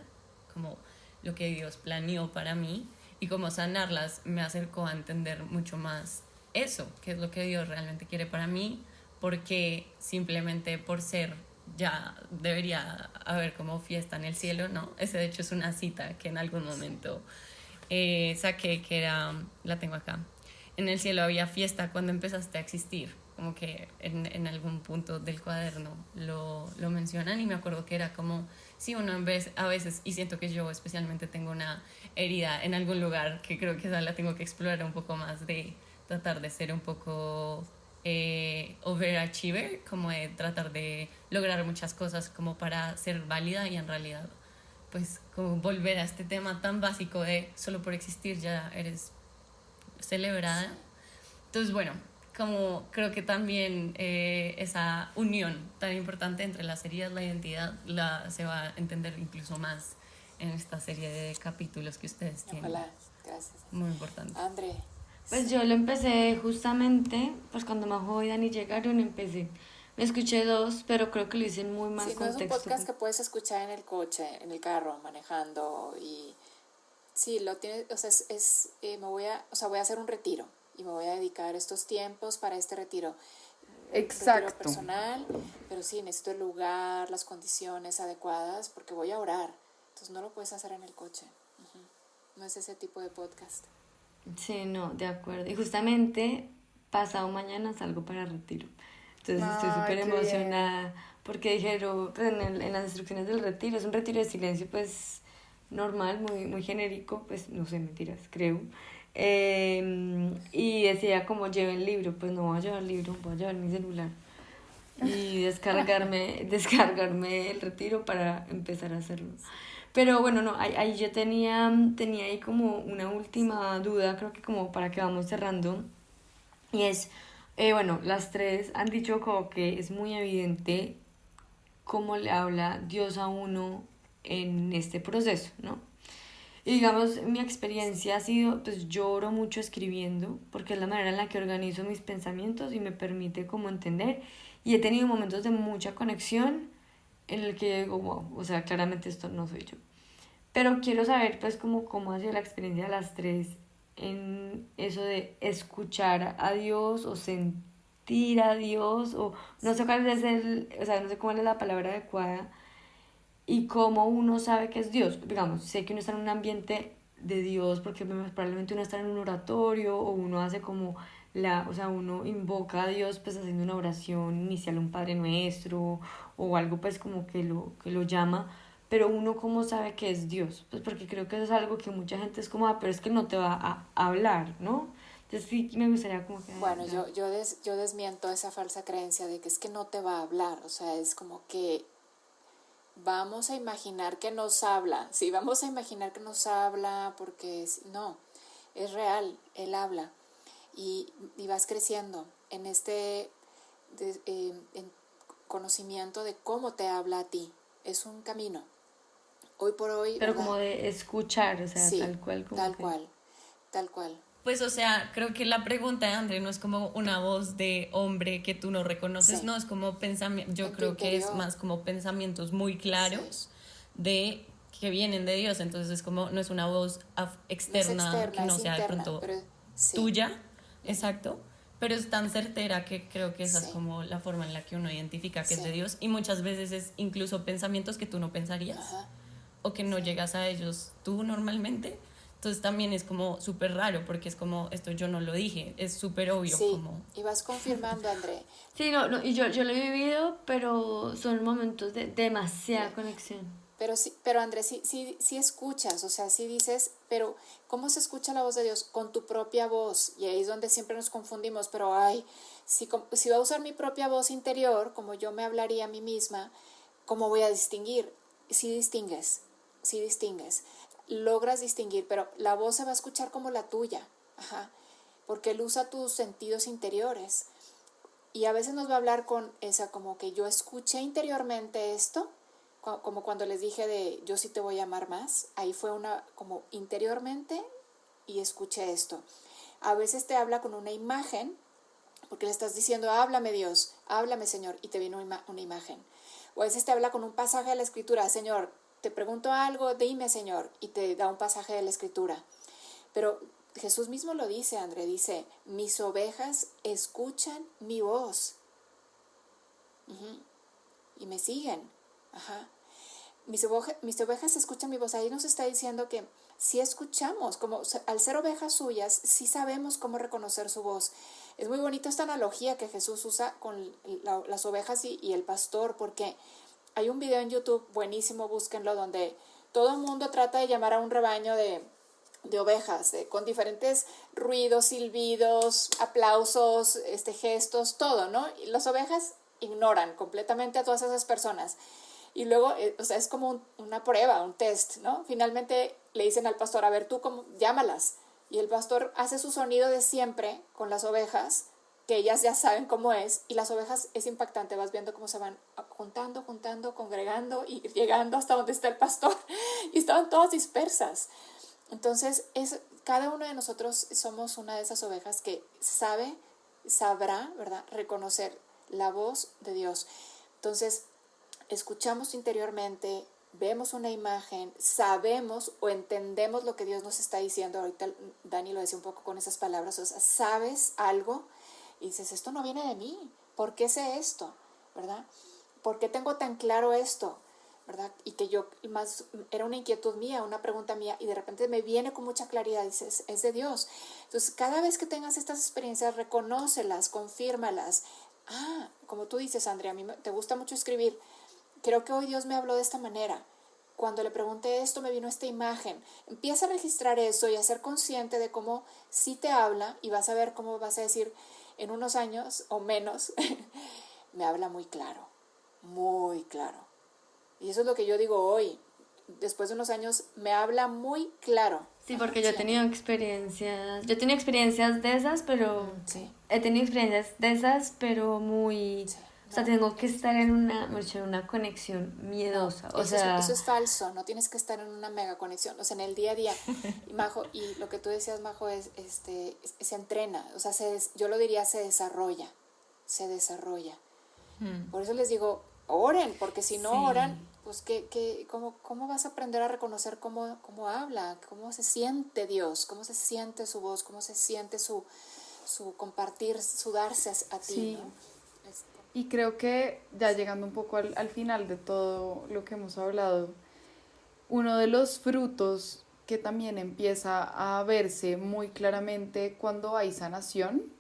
como lo que Dios planeó para mí, y como sanarlas me acercó a entender mucho más eso, qué es lo que Dios realmente quiere para mí, porque simplemente por ser ya debería haber como fiesta en el cielo, ¿no? Ese de hecho es una cita que en algún momento saqué, que era, la tengo acá: en el cielo había fiesta cuando empezaste a existir. Como que en algún punto del cuaderno lo mencionan, y me acuerdo que era como, sí, uno a veces, y siento que yo especialmente tengo una herida en algún lugar que creo que esa la tengo que explorar un poco más, de tratar de ser un poco overachiever, como de tratar de lograr muchas cosas como para ser válida, y en realidad pues como volver a este tema tan básico de solo por existir ya eres celebrada. Entonces como creo que también esa unión tan importante entre las heridas y la identidad se va a entender incluso más en esta serie de capítulos que ustedes tienen. Ojalá, gracias. Muy importante. André. Pues yo lo empecé justamente, pues cuando Majo y Dani llegaron empecé. Me escuché 2, pero creo que lo hice en muy mal contexto. No es un podcast que puedes escuchar en el coche, en el carro, manejando, y sí, lo tienes, o sea, voy a hacer un retiro y me voy a dedicar estos tiempos para este retiro. Exacto. Retiro personal, pero sí, necesito el lugar, las condiciones adecuadas, porque voy a orar. Entonces no lo puedes hacer en el coche. No es ese tipo de podcast. Sí, no, de acuerdo. Y justamente pasado mañana salgo para retiro. Entonces estoy súper emocionada porque dijeron, pues, en las instrucciones del retiro, es un retiro de silencio pues normal, muy, muy genérico, pues no sé, mentiras, creo. Y decía como lleven libro, pues no voy a llevar libro, voy a llevar mi celular y descargarme el retiro para empezar a hacerlo. Pero bueno, no, ahí yo tenía ahí como una última duda, creo que como para que vamos cerrando, y es, las tres han dicho como que es muy evidente cómo le habla Dios a uno en este proceso, ¿no? Y digamos, mi experiencia ha sido, pues yo oro mucho escribiendo, porque es la manera en la que organizo mis pensamientos y me permite como entender, y he tenido momentos de mucha conexión en el que digo, wow, o sea, claramente esto no soy yo. Pero quiero saber pues cómo ha sido la experiencia de las tres en eso de escuchar a Dios o sentir a Dios, o no sé cuál es no sé cuál es la palabra adecuada, y cómo uno sabe que es Dios. Digamos, sé que uno está en un ambiente de Dios porque probablemente uno está en un oratorio, o uno hace como uno invoca a Dios pues haciendo una oración inicial, un Padre Nuestro o algo pues como que lo llama, pero uno cómo sabe que es Dios, pues porque creo que eso es algo que mucha gente es como, pero es que no te va a hablar, ¿no? Entonces sí me gustaría como que... Bueno, yo desmiento esa falsa creencia de que es que no te va a hablar, o sea, es como que vamos a imaginar que nos habla, sí, vamos a imaginar que nos habla porque no, es real, Él habla, y vas creciendo en en conocimiento de cómo te habla a ti. Es un camino, hoy por hoy. Pero ¿verdad? como de escuchar, o sea, sí, tal cual. Tal cual. Pues, o sea, creo que la pregunta de André no es como una voz de hombre que tú no reconoces, Sí. no, es como pensamiento, yo En tu creo que es interior. más como pensamientos muy claros de que vienen de Dios, entonces es como, no es una voz No es externa que externa, no es sea de interna, pronto pero sí, tuya, exacto, pero es tan certera que creo que esa es sí, como la forma en la que uno identifica que es de sí. Dios y muchas veces es incluso pensamientos que tú no pensarías Ajá. o que no llegas a ellos tú normalmente. Entonces también es como súper raro porque es como, esto yo no lo dije, es súper obvio Sí, como... y vas confirmando, André. Sí, no, no, y yo lo he vivido, pero son momentos de demasiada Mira, conexión. pero sí, pero André, sí escuchas, o sea, sí dices, pero ¿cómo se escucha la voz de Dios? Con tu propia voz. Y ahí es donde siempre nos confundimos, pero ay, si va a usar mi propia voz interior, como yo me hablaría a mí misma, ¿cómo voy a distinguir? Sí distingues, sí distingues. Logras distinguir, pero la voz se va a escuchar como la tuya, ajá, porque él usa tus sentidos interiores. Y a veces nos va a hablar con esa, como que yo escuché interiormente esto, como cuando les dije de yo sí te voy a amar más, ahí fue una como interiormente y escuché esto. A veces te habla con una imagen, porque le estás diciendo, háblame Dios, háblame Señor, y te viene una imagen. O a veces te habla con un pasaje de la Escritura, Señor, te pregunto algo, dime Señor, y te da un pasaje de la Escritura. Pero Jesús mismo lo dice, André, dice, mis ovejas escuchan mi voz. Uh-huh. Y me siguen. Ajá. Mis ovejas escuchan mi voz. Ahí nos está diciendo que si escuchamos, como al ser ovejas suyas, sí sabemos cómo reconocer su voz. Es muy bonita esta analogía que Jesús usa con las ovejas y el pastor, porque hay un video en YouTube buenísimo, búsquenlo, donde todo el mundo trata de llamar a un rebaño de ovejas, con diferentes ruidos, silbidos, aplausos, gestos, todo, ¿no? Y las ovejas ignoran completamente a todas esas personas. Y luego, o sea, es como una prueba, un test, ¿no? Finalmente le dicen al pastor, a ver, tú llámalas. Y el pastor hace su sonido de siempre con las ovejas, que ellas ya saben cómo es, y las ovejas es impactante, vas viendo cómo se van juntando, congregando y llegando hasta donde está el pastor, y estaban todas dispersas. Entonces, cada uno de nosotros somos una de esas ovejas que sabrá, ¿verdad?, reconocer la voz de Dios. Entonces, escuchamos interiormente, vemos una imagen, sabemos o entendemos lo que Dios nos está diciendo. Ahorita Dani lo decía un poco con esas palabras, o sea, sabes algo y dices, esto no viene de mí, ¿por qué sé esto? ¿Verdad? ¿Por qué tengo tan claro esto? ¿Verdad? Y que yo más era una inquietud mía, una pregunta mía, y de repente me viene con mucha claridad, dices, es de Dios. Entonces, cada vez que tengas estas experiencias, reconócelas, confírmalas. Como tú dices, Andrea, a mí te gusta mucho escribir. Creo que hoy Dios me habló de esta manera. Cuando le pregunté esto, me vino esta imagen. Empieza a registrar eso y a ser consciente de cómo sí te habla, y vas a ver cómo vas a decir en unos años o menos, me habla muy claro, muy claro. Y eso es lo que yo digo hoy. Después de unos años, me habla muy claro. Sí, porque yo he tenido experiencias de esas, pero Sí. he tenido experiencias de esas, pero muy, Sí. o sea, tengo que estar en una conexión miedosa, o sea, Eso es falso, no tienes que estar en una mega conexión, o sea, en el día a día. Y Majo, y lo que tú decías, Majo, se entrena, o sea, yo lo diría, se desarrolla. Por eso les digo, oren, porque si no Sí. oran, pues ¿cómo vas a aprender a reconocer cómo habla, cómo se siente Dios, cómo se siente su voz, cómo se siente su compartir, su darse a ti, Sí. ¿no? Y creo que ya llegando un poco al final de todo lo que hemos hablado, uno de los frutos que también empieza a verse muy claramente cuando hay sanación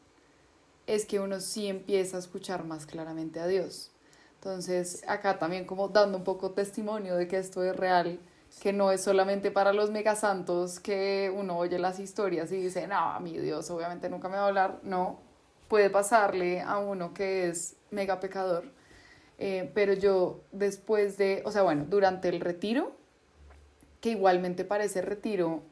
es que uno sí empieza a escuchar más claramente a Dios. Entonces, acá también como dando un poco testimonio de que esto es real, que no es solamente para los megasantos que uno oye las historias y dice, no, a mí Dios obviamente nunca me va a hablar. No, puede pasarle a uno que es mega pecador. Pero yo después o sea, bueno, durante el retiro, que igualmente para ese retiro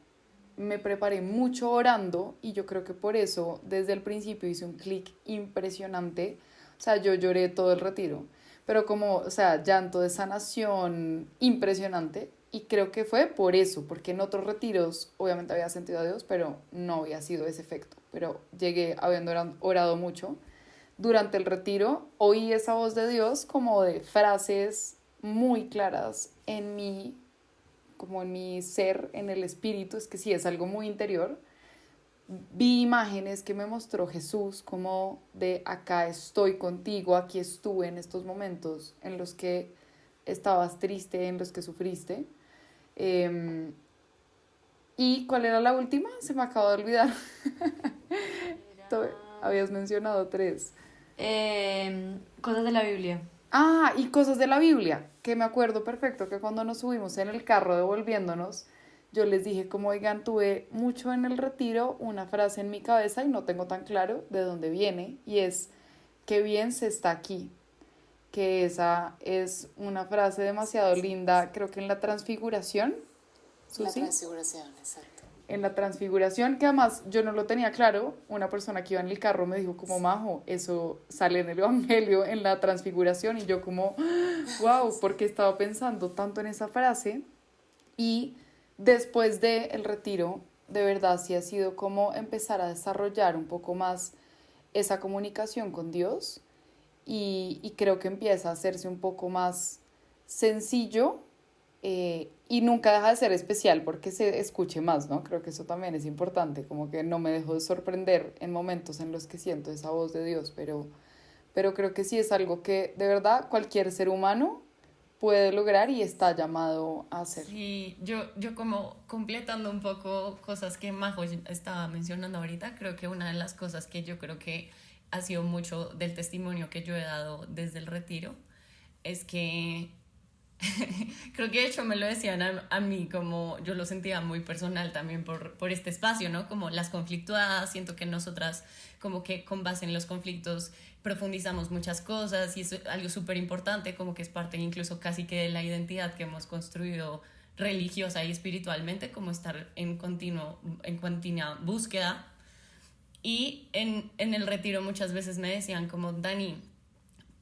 me preparé mucho orando y yo creo que por eso desde el principio hice un clic impresionante. O sea, yo lloré todo el retiro, pero como, o sea, llanto de sanación impresionante y creo que fue por eso, porque en otros retiros obviamente había sentido a Dios, pero no había sido ese efecto. Pero llegué habiendo orado mucho. Durante el retiro oí esa voz de Dios como de frases muy claras en mi, como en mi ser, en el espíritu, es que sí, es algo muy interior. Vi imágenes que me mostró Jesús como de acá estoy contigo, aquí estuve en estos momentos en los que estabas triste, en los que sufriste. ¿Y cuál era la última? Se me acaba de olvidar. Habías mencionado 3. Cosas de la Biblia. Ah, y cosas de la Biblia, que me acuerdo perfecto que cuando nos subimos en el carro devolviéndonos, yo les dije como, oigan, tuve mucho en el retiro una frase en mi cabeza y no tengo tan claro de dónde viene, y es, qué bien se está aquí, que esa es una frase demasiado linda, creo que en la transfiguración, La ¿Susi? transfiguración, exacto. En la transfiguración, que además yo no lo tenía claro, una persona que iba en el carro me dijo como, Majo, eso sale en el Evangelio, en la transfiguración, y yo como, wow, porque estaba pensando tanto en esa frase. Y después del retiro, de verdad sí ha sido como empezar a desarrollar un poco más esa comunicación con Dios, y creo que empieza a hacerse un poco más sencillo, y nunca deja de ser especial porque se escuche más, ¿no? Creo que eso también es importante, como que no me dejo de sorprender en momentos en los que siento esa voz de Dios, pero creo que sí es algo que de verdad cualquier ser humano puede lograr y está llamado a hacer. Sí, yo como completando un poco cosas que Majo estaba mencionando ahorita, creo que una de las cosas que yo creo que ha sido mucho del testimonio que yo he dado desde el retiro es que creo que de hecho me lo decían a mí, como yo lo sentía muy personal también por este espacio, ¿no? Como las conflictuadas, siento que nosotras como que con base en los conflictos profundizamos muchas cosas y es algo súper importante, como que es parte incluso casi que de la identidad que hemos construido religiosa y espiritualmente, como estar en continua búsqueda. Y en el retiro muchas veces me decían como, Dani,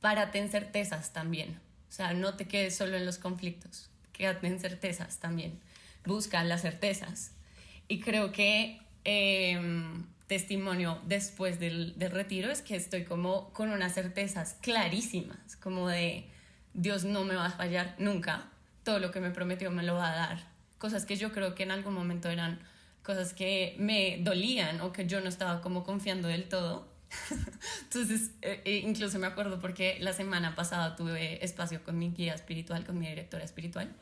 párate en certezas también. O sea, no te quedes solo en los conflictos, quédate en certezas también. Busca las certezas. Y creo que testimonio después del retiro es que estoy como con unas certezas clarísimas, como de Dios no me va a fallar nunca, todo lo que me prometió me lo va a dar. Cosas que yo creo que en algún momento eran cosas que me dolían o que yo no estaba como confiando del todo. Entonces, incluso me acuerdo porque la semana pasada tuve espacio con mi guía espiritual, con mi directora espiritual,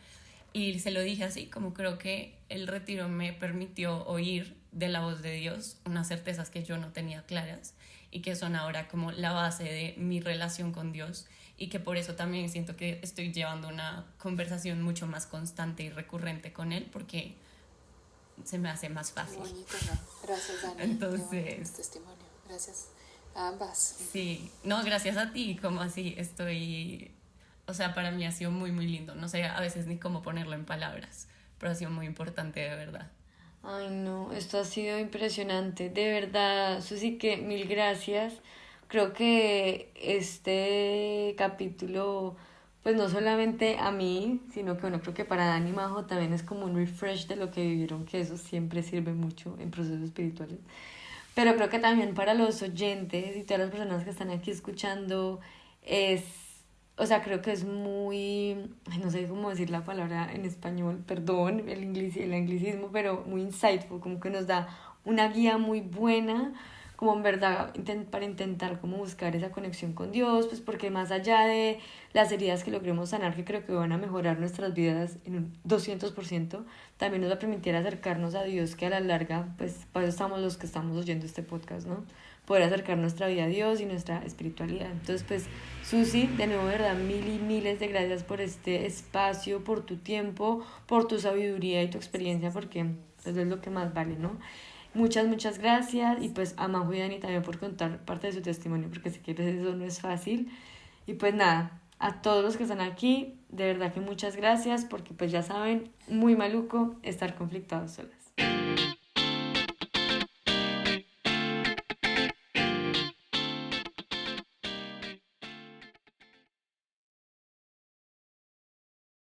y se lo dije así, como creo que el retiro me permitió oír de la voz de Dios unas certezas que yo no tenía claras y que son ahora como la base de mi relación con Dios, y que por eso también siento que estoy llevando una conversación mucho más constante y recurrente con Él, porque se me hace más fácil. Muy bonito, ¿no? Gracias, Dani. Entonces, Testimonio. Gracias a ambas. sí, no, gracias a ti, como así estoy, o sea, para mí ha sido muy, muy lindo, no sé a veces ni cómo ponerlo en palabras, pero ha sido muy importante de verdad. Ay, no, esto ha sido impresionante. De verdad, Susi, que mil gracias. Creo que este capítulo, pues no solamente a mí, sino que bueno, creo que para Dani y Majo también es como un refresh de lo que vivieron, que eso siempre sirve mucho en procesos espirituales. Pero creo que también para los oyentes y todas las personas que están aquí escuchando es, o sea, creo que es muy, ay, no sé cómo decir la palabra en español, perdón, el anglicismo, pero muy insightful, como que nos da una guía muy buena, como en verdad para intentar como buscar esa conexión con Dios, pues porque más allá de las heridas que logremos sanar, que creo que van a mejorar nuestras vidas en un 200%, también nos va a permitir acercarnos a Dios, que a la larga, pues para eso estamos los que estamos oyendo este podcast, ¿no? Poder acercar nuestra vida a Dios y nuestra espiritualidad. Entonces, pues, Susi, de nuevo, de verdad, mil y miles de gracias por este espacio, por tu tiempo, por tu sabiduría y tu experiencia, porque pues, es lo que más vale, ¿no? Muchas, muchas gracias, y pues a Majo y Dani también por contar parte de su testimonio, porque sé que eso no es fácil. Y pues nada, a todos los que están aquí, de verdad que muchas gracias, porque pues ya saben, muy maluco estar conflictuados solas.